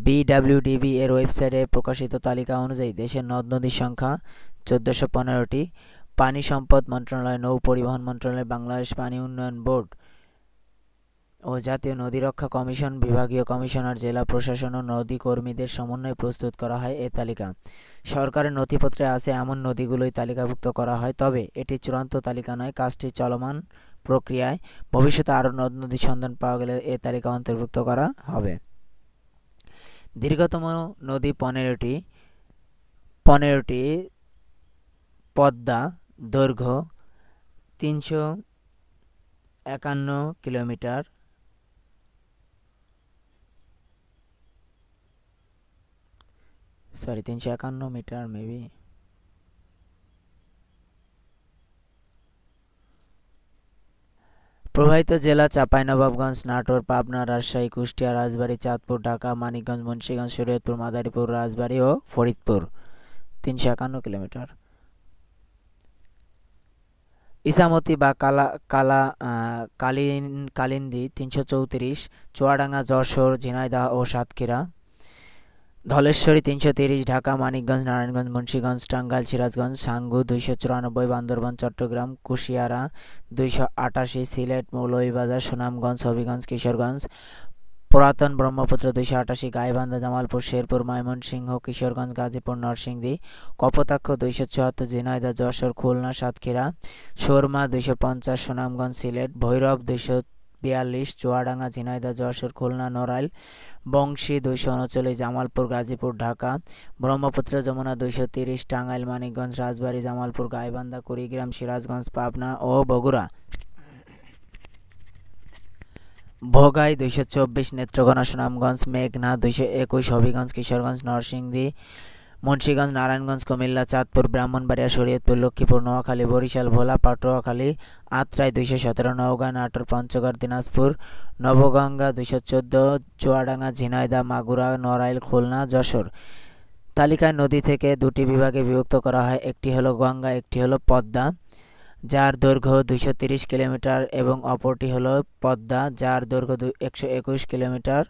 বিডব্লিউডিবি এর ওয়েবসাইটে প্রকাশিত তালিকা অনুযায়ী দেশের নদ নদীর সংখ্যা 1415টি। পানি সম্পদ মন্ত্রণালয়, নৌ পরিবহন মন্ত্রণালয়, বাংলাদেশ পানি উন্নয়ন বোর্ড ও জাতীয় নদী রক্ষা কমিশন, বিভাগীয় কমিশনার, জেলা প্রশাসন ও নদী কর্মীদের সমন্বয়ে প্রস্তুত করা হয় এ তালিকা। সরকারের নথিপত্রে আছে এমন নদীগুলোই তালিকাভুক্ত করা হয়, তবে এটি চূড়ান্ত তালিকা নয়, কাজটি চলমান প্রক্রিয়ায়। ভবিষ্যতে আরও নদ নদীর সন্ধান পাওয়া গেলে এ তালিকা অন্তর্ভুক্ত করা হবে। দীর্ঘতম নদী 15টি। পদ্মা, দৈর্ঘ্য 351 কিলোমিটার, 351 মিটার মেবি। প্রবাহিত জেলা চাঁপাইনবাবগঞ্জ, নাটোর, পাবনা, রাজশাহী, কুষ্টিয়া, রাজবাড়ী, চাঁদপুর, ঢাকা, মানিকগঞ্জ, মুন্সিগঞ্জ, শরীয়তপুর, মাদারীপুর, রাজবাড়ী ও ফরিদপুর 351 কিলোমিটার। ইসামতি বা কালিন্দী 334, চুয়াডাঙ্গা, যশোর, ঝিনাইদহ ও সাতক্ষীরা, ধলেশ্বরী 330, ঢাকা, মানিকগঞ্জ, নারায়ণগঞ্জ, মুন্সিগঞ্জ, টাঙ্গাইল, সিরাজগঞ্জ, সাঙ্গু 294, বান্দরবান, চট্টগ্রাম, কুশিয়ারা 288, সিলেট, মৌলভীবাজার, সুনামগঞ্জ, হবিগঞ্জ, কিশোরগঞ্জ, পুরাতন ব্রহ্মপুত্র 288, গাইবান্ধা, জামালপুর, শেরপুর, ময়মনসিংহ, কিশোরগঞ্জ, গাজীপুর, নরসিংদী, কপোতাক্ষ 274, ঝিনাইদহ, যশোর, খুলনা, সাতক্ষীরা, সুরমা 250, সুনামগঞ্জ, সিলেট, ভৈরব 242, চুয়াডাঙ্গা, ঝিনাইদহ, যশোর, খুলনা, নড়াইল, বংশী 239, জামালপুর, গাজীপুর, ঢাকা, ব্রহ্মপুত্র যমুনা 230, টাঙ্গাইল, মানিকগঞ্জ, রাজবাড়ী, জামালপুর, গাইবান্ধা, কুড়িগ্রাম, সিরাজগঞ্জ, পাবনা ও বগুড়া, ভোগাই 224, নেত্রকোনা, সুনামগঞ্জ, মেঘনা 221, হবিগঞ্জ, কিশোরগঞ্জ, নরসিংদী, মুন্সিগঞ্জ, নারায়ণগঞ্জ, কুমিল্লা, চাঁদপুর, ব্রাহ্মণবাড়িয়া, শরীয়তপুর, লক্ষ্মীপুর, নোয়াখালী, বরিশাল, ভোলা, পটুয়াখালী, আত্রাই 217, নওগাঁ, নাটোর, পঞ্চগড়, দিনাজপুর, নবগঙ্গা 214, চুয়াডাঙ্গা, ঝিনাইদহ, মাগুরা, নড়াইল, খুলনা, যশোর তালিকায় নদী থেকে দুটি বিভাগে বিভক্ত করা হয়, একটি হলো গঙ্গা, একটি হলো পদ্মা, যার দৈর্ঘ্য 230 কিলোমিটার এবং অপরটি হলো পদ্মা, যার দৈর্ঘ্য 121 কিলোমিটার।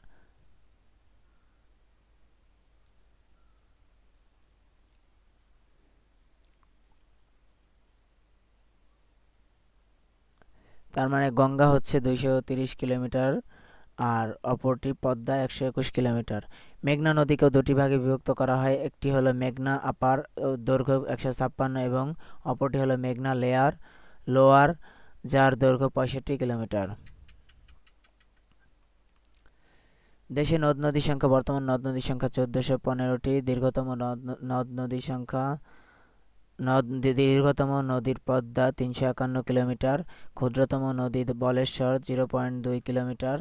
তার মানে গঙ্গা হচ্ছে 230 কিলোমিটার আর অপরটি পদ্মা 121 কিলোমিটার। মেঘনা নদীকেও দুটি ভাগে বিভক্ত করা হয়, একটি হলো মেঘনা আপার, দৈর্ঘ্য 156 এবং অপরটি হলো মেঘনা লোয়ার, যার দৈর্ঘ্য 65 কিলোমিটার। দেশে নদ নদীর সংখ্যা বর্তমান নদ নদীর সংখ্যা 1415টি। দীর্ঘতম নদীর পদ্মা 351 কিলোমিটার, ক্ষুদ্রতম নদী বলেশ্বর 0.2 কিলোমিটার।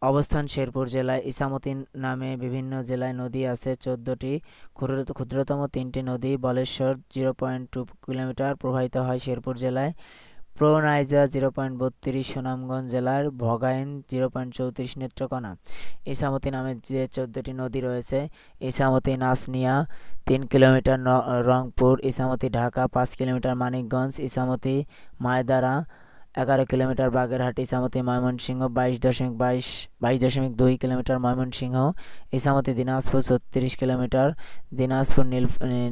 অবস্থান শেরপুর জেলায়। ইসামতি নামে বিভিন্ন জেলায় নদী আছে 14টি। ক্ষুদ্রতম 3টি নদী বলেশ্বর 0.2 কিলোমিটার প্রবাহিত হয় শেরপুর জেলায়। প্রোনাইজা 0.32 সুনামগঞ্জ জেলার, ভগাইন 0.34 নেত্রকোনা। ইসামতি নামে যে 14টি নদী রয়েছে: Ichamati Nasnia 3 kilometre Rangpur, Ichamati Dhaka 5 kilometre Manikganj, Ichamati Maydara 11 kilometre Bagerhat, Ichamati Mymensingh 22.2 kilometre Mymensingh, Ichamati Dinajpur 36 kilometre Dinajpur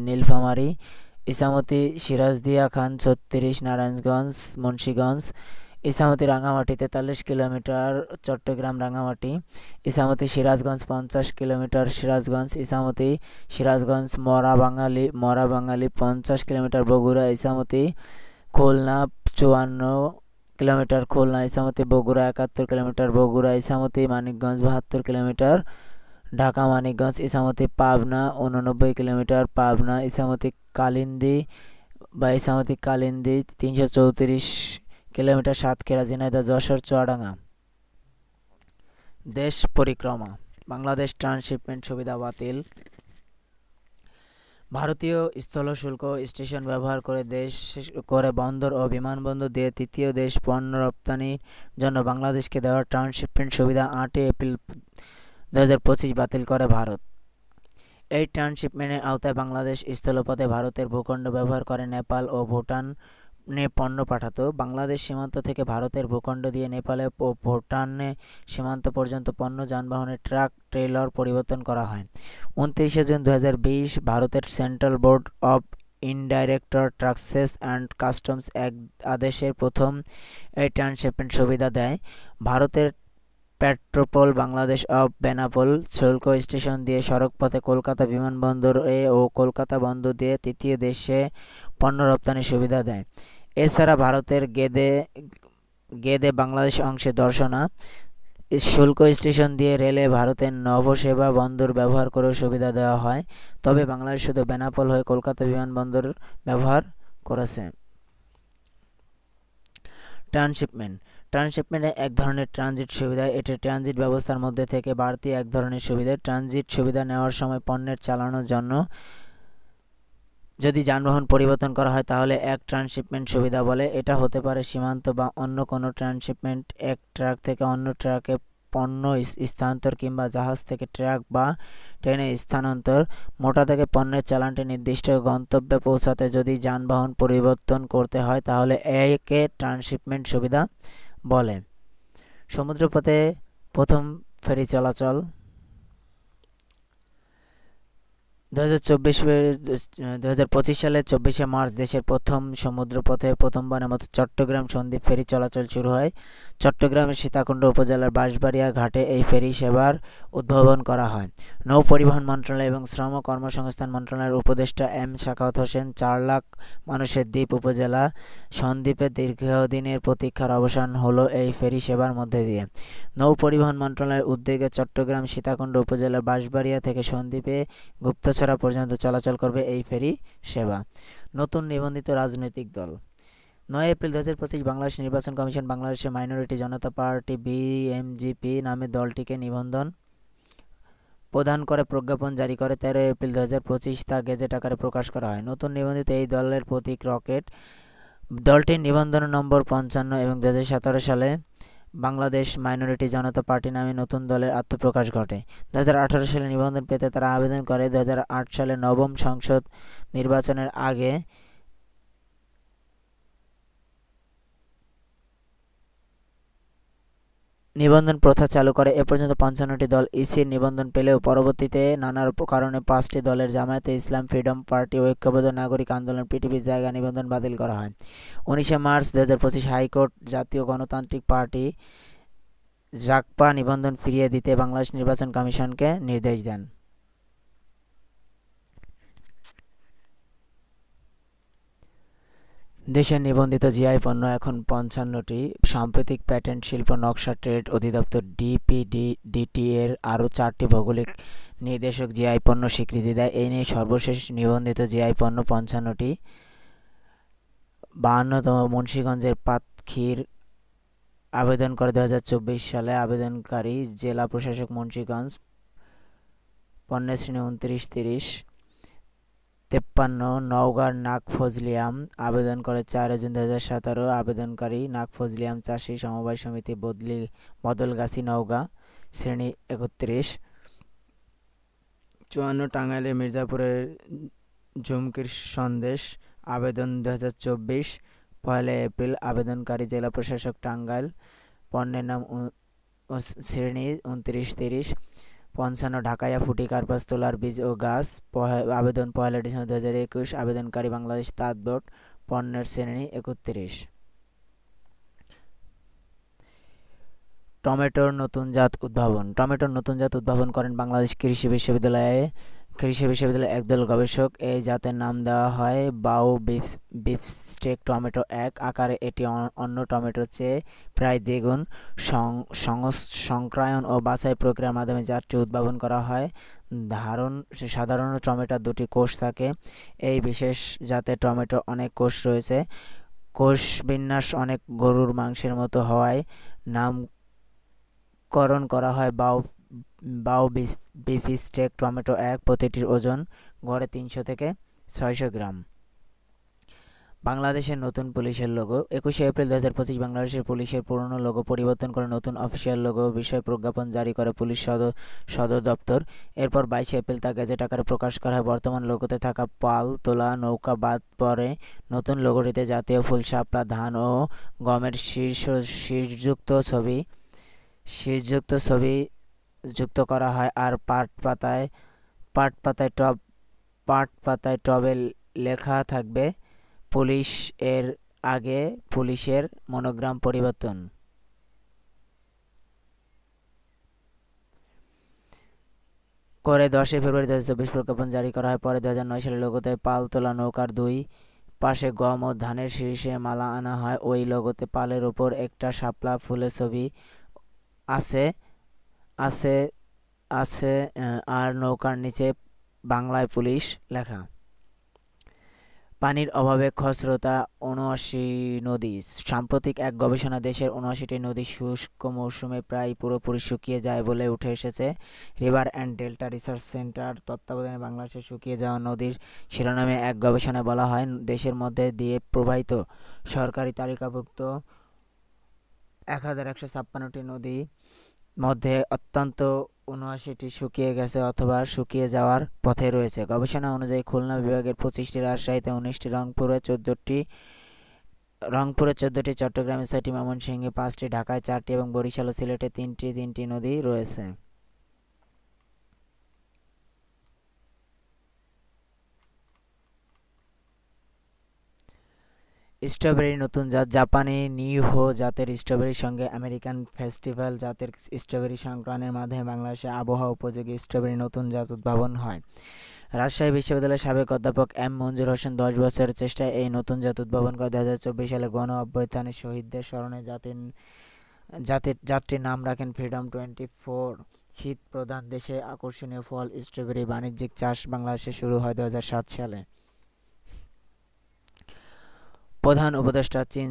Nilphamari, Ichamati Sirajdikhan 36 Narayanganj Munshiganj, Ichamati Rangamati 43 kilometre Chittagong Rangamati, Ichamati Sirajganj 50 kilometre Sirajganj, Ichamati Sirajganj মরা Bangali 50 kilometre Bogura, Ichamati Khulna 54 kilometre Khulna, Ichamati Bogura 71 kilometre Bogura, Ichamati Manikganj 72 kilometre Dhaka Manikganj, Ichamati Pabna 89 kilometre Pabna, Ichamati Kalindi 334 kilometre Satkhira Jhenaidah Jessore Chuadanga. দেশ পরিক্রমা। বাংলাদেশ ট্রান্সশিপমেন্ট সুবিধা বাতিল। ভারতীয় স্থল শুল্ক স্টেশন ব্যবহার করে বন্দর ও বিমানবন্দর দিয়ে তৃতীয় দেশ পণ্য রপ্তানির জন্য বাংলাদেশকে দেওয়া ট্রান্সশিপমেন্ট সুবিধা 8 এপ্রিল 2025 বাতিল করে ভারত। এই ট্রান্সশিপমেন্টের আওতায় বাংলাদেশ স্থলপথে ভারতের ভূখণ্ড ব্যবহার করে নেপাল ও ভুটানে পণ্য পাঠাতো। বাংলাদেশ সীমান্ত থেকে ভারতের ভূখণ্ড দিয়ে নেপালে ও ভুটানে সীমান্ত পর্যন্ত পণ্য যানবাহনের ট্রাক ট্রেলার পরিবর্তন করা হয়। 29 জুন 2020 ভারতের central board of indirect taxes and customs আদেশের প্রথম এই ট্রান্সশিপমেন্ট সুবিধা দেয়। ভারতের পেট্রোপোল বাংলাদেশ অব বেনাপোল শুল্ক স্টেশন দিয়ে সড়কপথে কলকাতা বিমানবন্দর ও কলকাতা বন্দর দিয়ে তৃতীয় দেশে পণ্য রপ্তানির সুবিধা দেয়। এছাড়া ভারতের গেদে বাংলাদেশ অংশে দর্শনা শুল্ক স্টেশন দিয়ে রেলে ভারতের নভোসেবা বন্দর ব্যবহার করেও সুবিধা দেওয়া হয়, তবে বাংলাদেশ শুধু বেনাপোল হয়ে কলকাতা বিমানবন্দর ব্যবহার করেছে। ট্রান্সশিপমেন্ট এক ধরনের ট্রানজিট সুবিধা। এটি ট্রানজিট ব্যবস্থার মধ্যে থেকে বাড়তি এক ধরনের সুবিধা। ট্রানজিট সুবিধা নেওয়ার সময় পণ্যের চালানোর জন্য যদি যানবাহন পরিবর্তন করা হয় তাহলে এক ট্রান্সশিপমেন্ট সুবিধা বলে। এটা হতে পারে সীমান্ত বা অন্য কোনো ট্রান্সশিপমেন্ট, এক ট্রাক থেকে অন্য ট্রাকে পণ্য স্থানান্তর কিংবা জাহাজ থেকে ট্রাক বা ট্রেনে স্থানান্তর। মোটা থেকে পণ্যের চালানটি নির্দিষ্ট গন্তব্যে পৌঁছাতে যদি যানবাহন পরিবর্তন করতে হয় তাহলে একে ট্রান্সশিপমেন্ট সুবিধা বলে। সমুদ্রপথে প্রথম ফেরি চলাচল। 2025 সালের 24শে মার্চ দেশের প্রথম সমুদ্রপথে প্রথমবারের মতো চট্টগ্রাম সন্দ্বীপ ফেরি চলাচল শুরু হয়। চট্টগ্রামের সীতাকুণ্ড উপজেলার বাঁশবাড়িয়া ঘাটে এই ফেরি সেবার উদ্ভাবন করা হয়। নৌ পরিবহন মন্ত্রণালয় এবং শ্রম কর্মসংস্থান মন্ত্রণালয়ের উপদেষ্টা এম সাখাওয়াত হোসেন 4 লাখ মানুষের দ্বীপ উপজেলা সন্দ্বীপে দীর্ঘদিনের প্রতীক্ষার অবসান হলো এই ফেরি সেবার মধ্যে দিয়ে। নৌ পরিবহন মন্ত্রণালয়ের উদ্যোগে চট্টগ্রাম সীতাকুণ্ড উপজেলার বাঁশবাড়িয়া থেকে সন্দ্বীপে গুপ্তছড়া পর্যন্ত চলাচল করবে এই ফেরি সেবা। নতুন নিবন্ধিত রাজনৈতিক দল। 9 এপ্রিল 2025 বাংলাদেশ নির্বাচন কমিশন বাংলাদেশের মাইনরিটি জনতা পার্টি বিএমজিপি নামে দলটিকে নিবন্ধন প্রদান করে প্রজ্ঞাপন জারি করে। 13 এপ্রিল 2025 তা গেজেট আকারে প্রকাশ করা হয়। নতুন নিবন্ধিত এই দলের প্রতীক রকেট। দলটির নিবন্ধন নম্বর 55 এবং 2017 সালে বাংলাদেশ মাইনরিটি জনতা পার্টি নামে নতুন দলের আত্মপ্রকাশ ঘটে। 2018 সালে নিবন্ধন পেতে তারা আবেদন করে। 2008 সালে নবম সংসদ নির্বাচনের আগে নিবন্ধন প্রথা চালু করে। এ পর্যন্ত 55টি দল ইসির নিবন্ধন পেলেও পরবর্তীতে নানা কারণে 5টি দলের জামায়াতে ইসলাম, ফ্রিডম পার্টি, ঐক্যবদ্ধ নাগরিক আন্দোলন, পিটিপির জায়গা নিবন্ধন বাতিল করা হয়। 19 মার্চ 2025 হাইকোর্ট জাতীয় গণতান্ত্রিক পার্টি জাগপা নিবন্ধন ফিরিয়ে দিতে বাংলাদেশ নির্বাচন কমিশনকে নির্দেশ দেন। দেশের নিবন্ধিত জিআই পণ্য এখন 55টি। সাম্প্রতিক প্যাটেন্ট শিল্প নকশা ট্রেড অধিদপ্তর ডিপিডিটি এর আরও 4টি ভৌগোলিক নির্দেশক জিআই পণ্য স্বীকৃতি দেয়। এই নিয়ে সর্বশেষ নিবন্ধিত জিআই পণ্য 55টি। 52তম মুন্সিগঞ্জের পাতখির আবেদন করে 2024 সালে। আবেদনকারী জেলা প্রশাসক মুন্সিগঞ্জ। পণ্যের শ্রেণী 29-30। 53 নওগাঁর নাগফজলিয়াম আবেদন করে 4 জুন 2017। আবেদনকারী নাগফজলিয়াম চাষী সমবায় সমিতি বদলগাছি নওগাঁ, শ্রেণী 31। 54 টাঙ্গাইলের মির্জাপুরের ঝুমকির সন্দেশ আবেদন 2024 1 এপ্রিল। আবেদনকারী জেলা প্রশাসক টাঙ্গাইল। পণ্যের নাম শ্রেণী 29-30। 55 ঢাকাইয়া ফুটি কার্পাস তোলার বীজ ও গাছ আবেদন 1 ডিসেম্বর 2021। আবেদনকারী বাংলাদেশ তাঁত বোর্ড। পণ্যের শ্রেণী 31। টমেটোর নতুন জাত উদ্ভাবন। টমেটোর নতুন জাত উদ্ভাবন করেন বাংলাদেশ কৃষি বিশ্ববিদ্যালয়ের একদল গবেষক। এই জাতের নাম দেওয়া হয় বাও বিফস্টেক টমেটো 1। আকারে এটি অন্য টমেটোর চেয়ে প্রায় দ্বিগুণ। সংক্রায়ন ও বাছাই প্রক্রিয়ার মাধ্যমে জাতটি উদ্ভাবন করা হয়। সাধারণ টমেটোর 2টি কোষ থাকে। এই বিশেষ জাতের টমেটোর অনেক কোষ রয়েছে। কোষ বিন্যাস অনেক গরুর মাংসের মতো হওয়ায় নামকরণ করা হয় বাও বিফস্টেক টমেটো 1। প্রতিটির ওজন গড়ে 300 থেকে 600 গ্রাম। বাংলাদেশের নতুন পুলিশের লোগো। 21 এপ্রিল 2025 বাংলাদেশের পুলিশের পুরনো লোগো পরিবর্তন করে নতুন অফিসিয়াল লোগো বিষয়ে প্রজ্ঞাপন জারি করে পুলিশ সদর দপ্তর। এরপর 22 এপ্রিল তা গেজেট আকারে প্রকাশ করা হয়। বর্তমান লোগোতে থাকা পাল তোলা নৌকা বাদ পড়ে নতুন লোগোটিতে জাতীয় ফুল, শাপলা, ধান ও গমের শীষযুক্ত ছবি যুক্ত করা হয়। আর পাট পাতায় টবে লেখা থাকবে পুলিশ। এর আগে পুলিশের মনোগ্রাম পরিবর্তন করে 10 ফেব্রুয়ারি 2024 প্রজ্ঞাপন জারি করা হয়। পরে 2009 সালে লোগোতে পাল তোলা নৌকার 2 পাশে গম ও ধানের শীষে মালা আনা হয়। ওই লোগোতে পালের ওপর একটা শাপলা ফুলের ছবি আছে আর নৌকার নিচে বাংলায় পুলিশ লেখা। পানির অভাবে খসরতা 79 নদী। সাম্প্রতিক এক গবেষণা দেশের 79টি নদী শুষ্ক মৌসুমে প্রায় পুরোপুরি শুকিয়ে যায় বলে উঠে এসেছে। River and delta research centre তত্ত্বাবধানে বাংলাদেশের শুকিয়ে যাওয়া নদীর শিরোনামে এক গবেষণায় বলা হয়, দেশের মধ্যে দিয়ে প্রবাহিত সরকারি তালিকাভুক্ত 1156টি নদী মধ্যে অত্যন্ত 79টি শুকিয়ে গেছে অথবা শুকিয়ে যাওয়ার পথে রয়েছে। গবেষণা অনুযায়ী খুলনা বিভাগের 25টি, রাজশাহীতে 19টি, রংপুরে 14টি, চট্টগ্রামে 6টি, ময়মনসিংহে 5টি, ঢাকায় 4টি এবং বরিশাল ও সিলেটে 3টি নদী রয়েছে। স্ট্রবেরির নতুন জাত। জাপানি নিউহো জাতের স্ট্রবেরির সঙ্গে আমেরিকান ফেস্টিভ্যাল জাতের স্ট্রবেরি সংকলনের মাধ্যমে বাংলাদেশে আবহাওয়া উপযোগী স্ট্রবেরির নতুন জাত উদ্ভাবন হয়। রাজশাহী বিশ্ববিদ্যালয়ের সাবেক অধ্যাপক এম মঞ্জুর হোসেন 10 বছরের চেষ্টায় এই নতুন জাত উদ্ভাবন করে 2024 সালে গণ অভ্যুত্থানে শহীদদের স্মরণে জাতটির নাম রাখেন ফ্রিডম 24। শীত প্রধান দেশে আকর্ষণীয় ফল স্ট্রবেরি বাণিজ্যিক চাষ বাংলাদেশে শুরু হয় 2007 সালে। প্রধান উপদেষ্টা চীন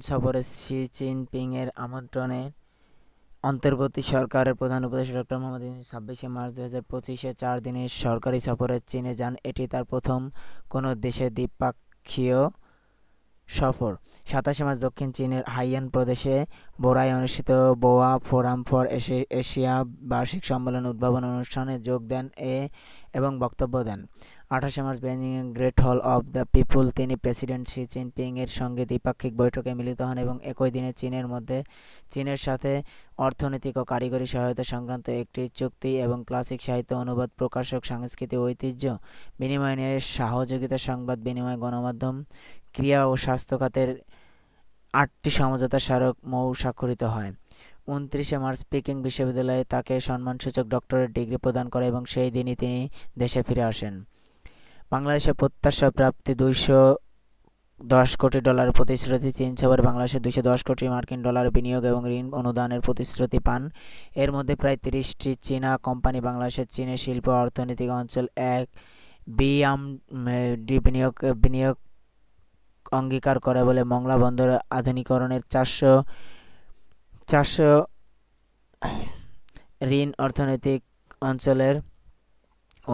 সফরে শি জিনপিং এর আমন্ত্রণে অন্তর্বর্তী সরকারের প্রধান উপদেষ্টা ডক্টর মোহাম্মদ ইউনূস 26 মার্চ 2025-এ 4 দিনের সরকারি সফরে চীনে যান। এটি তার প্রথম কোনো দেশে দ্বিপাক্ষীয় সফর 27 মার্চ দক্ষিণ চীনের হাইয়ান প্রদেশে বোরায় অনুষ্ঠিত বোয়া ফোরাম ফর এশিয়া বার্ষিক সম্মেলন উদ্বোধন অনুষ্ঠানে যোগ দেন এবং বক্তব্য দেন। 28 মার্চ বেজিং গ্রেট হল অব দ্য পিপল তিনি প্রেসিডেন্ট শি জিনপিং এর সঙ্গে দ্বিপাক্ষিক বৈঠকে মিলিত হন এবং একই দিনে চীনের সাথে অর্থনৈতিক ও কারিগরি সহায়তা সংক্রান্ত একটি চুক্তি এবং ক্লাসিক সাহিত্য অনুবাদ প্রকাশক সাংস্কৃতিক ঐতিহ্য বিনিময় নিয়ে সহযোগিতা সংবাদ বিনিময় গণমাধ্যম ক্রীড়া ও স্বাস্থ্য খাতের 8টি সমঝোতা স্মারক স্বাক্ষরিত হয়। 29 মার্চ পেকিং বিশ্ববিদ্যালয়ে তাকে সম্মানসূচক ডক্টরেট ডিগ্রি প্রদান করে এবং সেই দিনই তিনি দেশে ফিরে আসেন। বাংলাদেশের প্রত্যাশা প্রাপ্তি $210 কোটি প্রতিশ্রুতি চীন সফরে বাংলাদেশে $210 কোটি মার্কিন ডলার বিনিয়োগ এবং ঋণ অনুদানের প্রতিশ্রুতি পান। এর মধ্যে প্রায় 30টি চীনা কোম্পানি বাংলাদেশের চীনের শিল্প অর্থনৈতিক অঞ্চল 1 বিএমডি বিনিয়োগ অঙ্গীকার করে বলে মংলা বন্দর আধুনিকরণের 400 ঋণ অর্থনৈতিক অঞ্চলের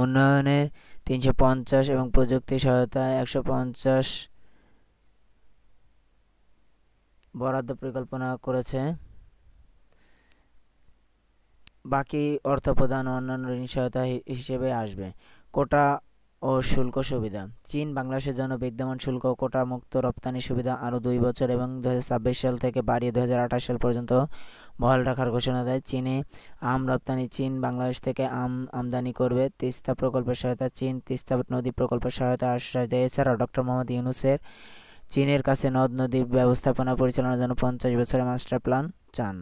উন্নয়নের 350 এবং প্রযুক্তি সহায়তায় 150 বরাদ্দ পরিকল্পনা করেছে। বাকি অর্থ প্রদান ও অন্যান্য ঋণ সহায়তা হিসেবে আসবে। কোটা ও শুল্ক সুবিধা চীন বাংলাদেশের জন্য বিদ্যমান শুল্ক ও কোটা মুক্ত রপ্তানি সুবিধা আরও 2 বছর এবং 2026 সাল থেকে বাড়িয়ে 2028 সাল পর্যন্ত বহাল রাখার ঘোষণা দেয়। চীনে আম রপ্তানি চীন বাংলাদেশ থেকে আম আমদানি করবে। তিস্তা প্রকল্পের সহায়তা চীন তিস্তা নদী প্রকল্পের সহায়তা আশ্বাস দেয়। এছাড়াও ডক্টর মোহাম্মদ ইউনূসের চীনের কাছে নদ নদী ব্যবস্থাপনা পরিচালনার জন্য 50 বছরের মাস্টার প্ল্যান চান।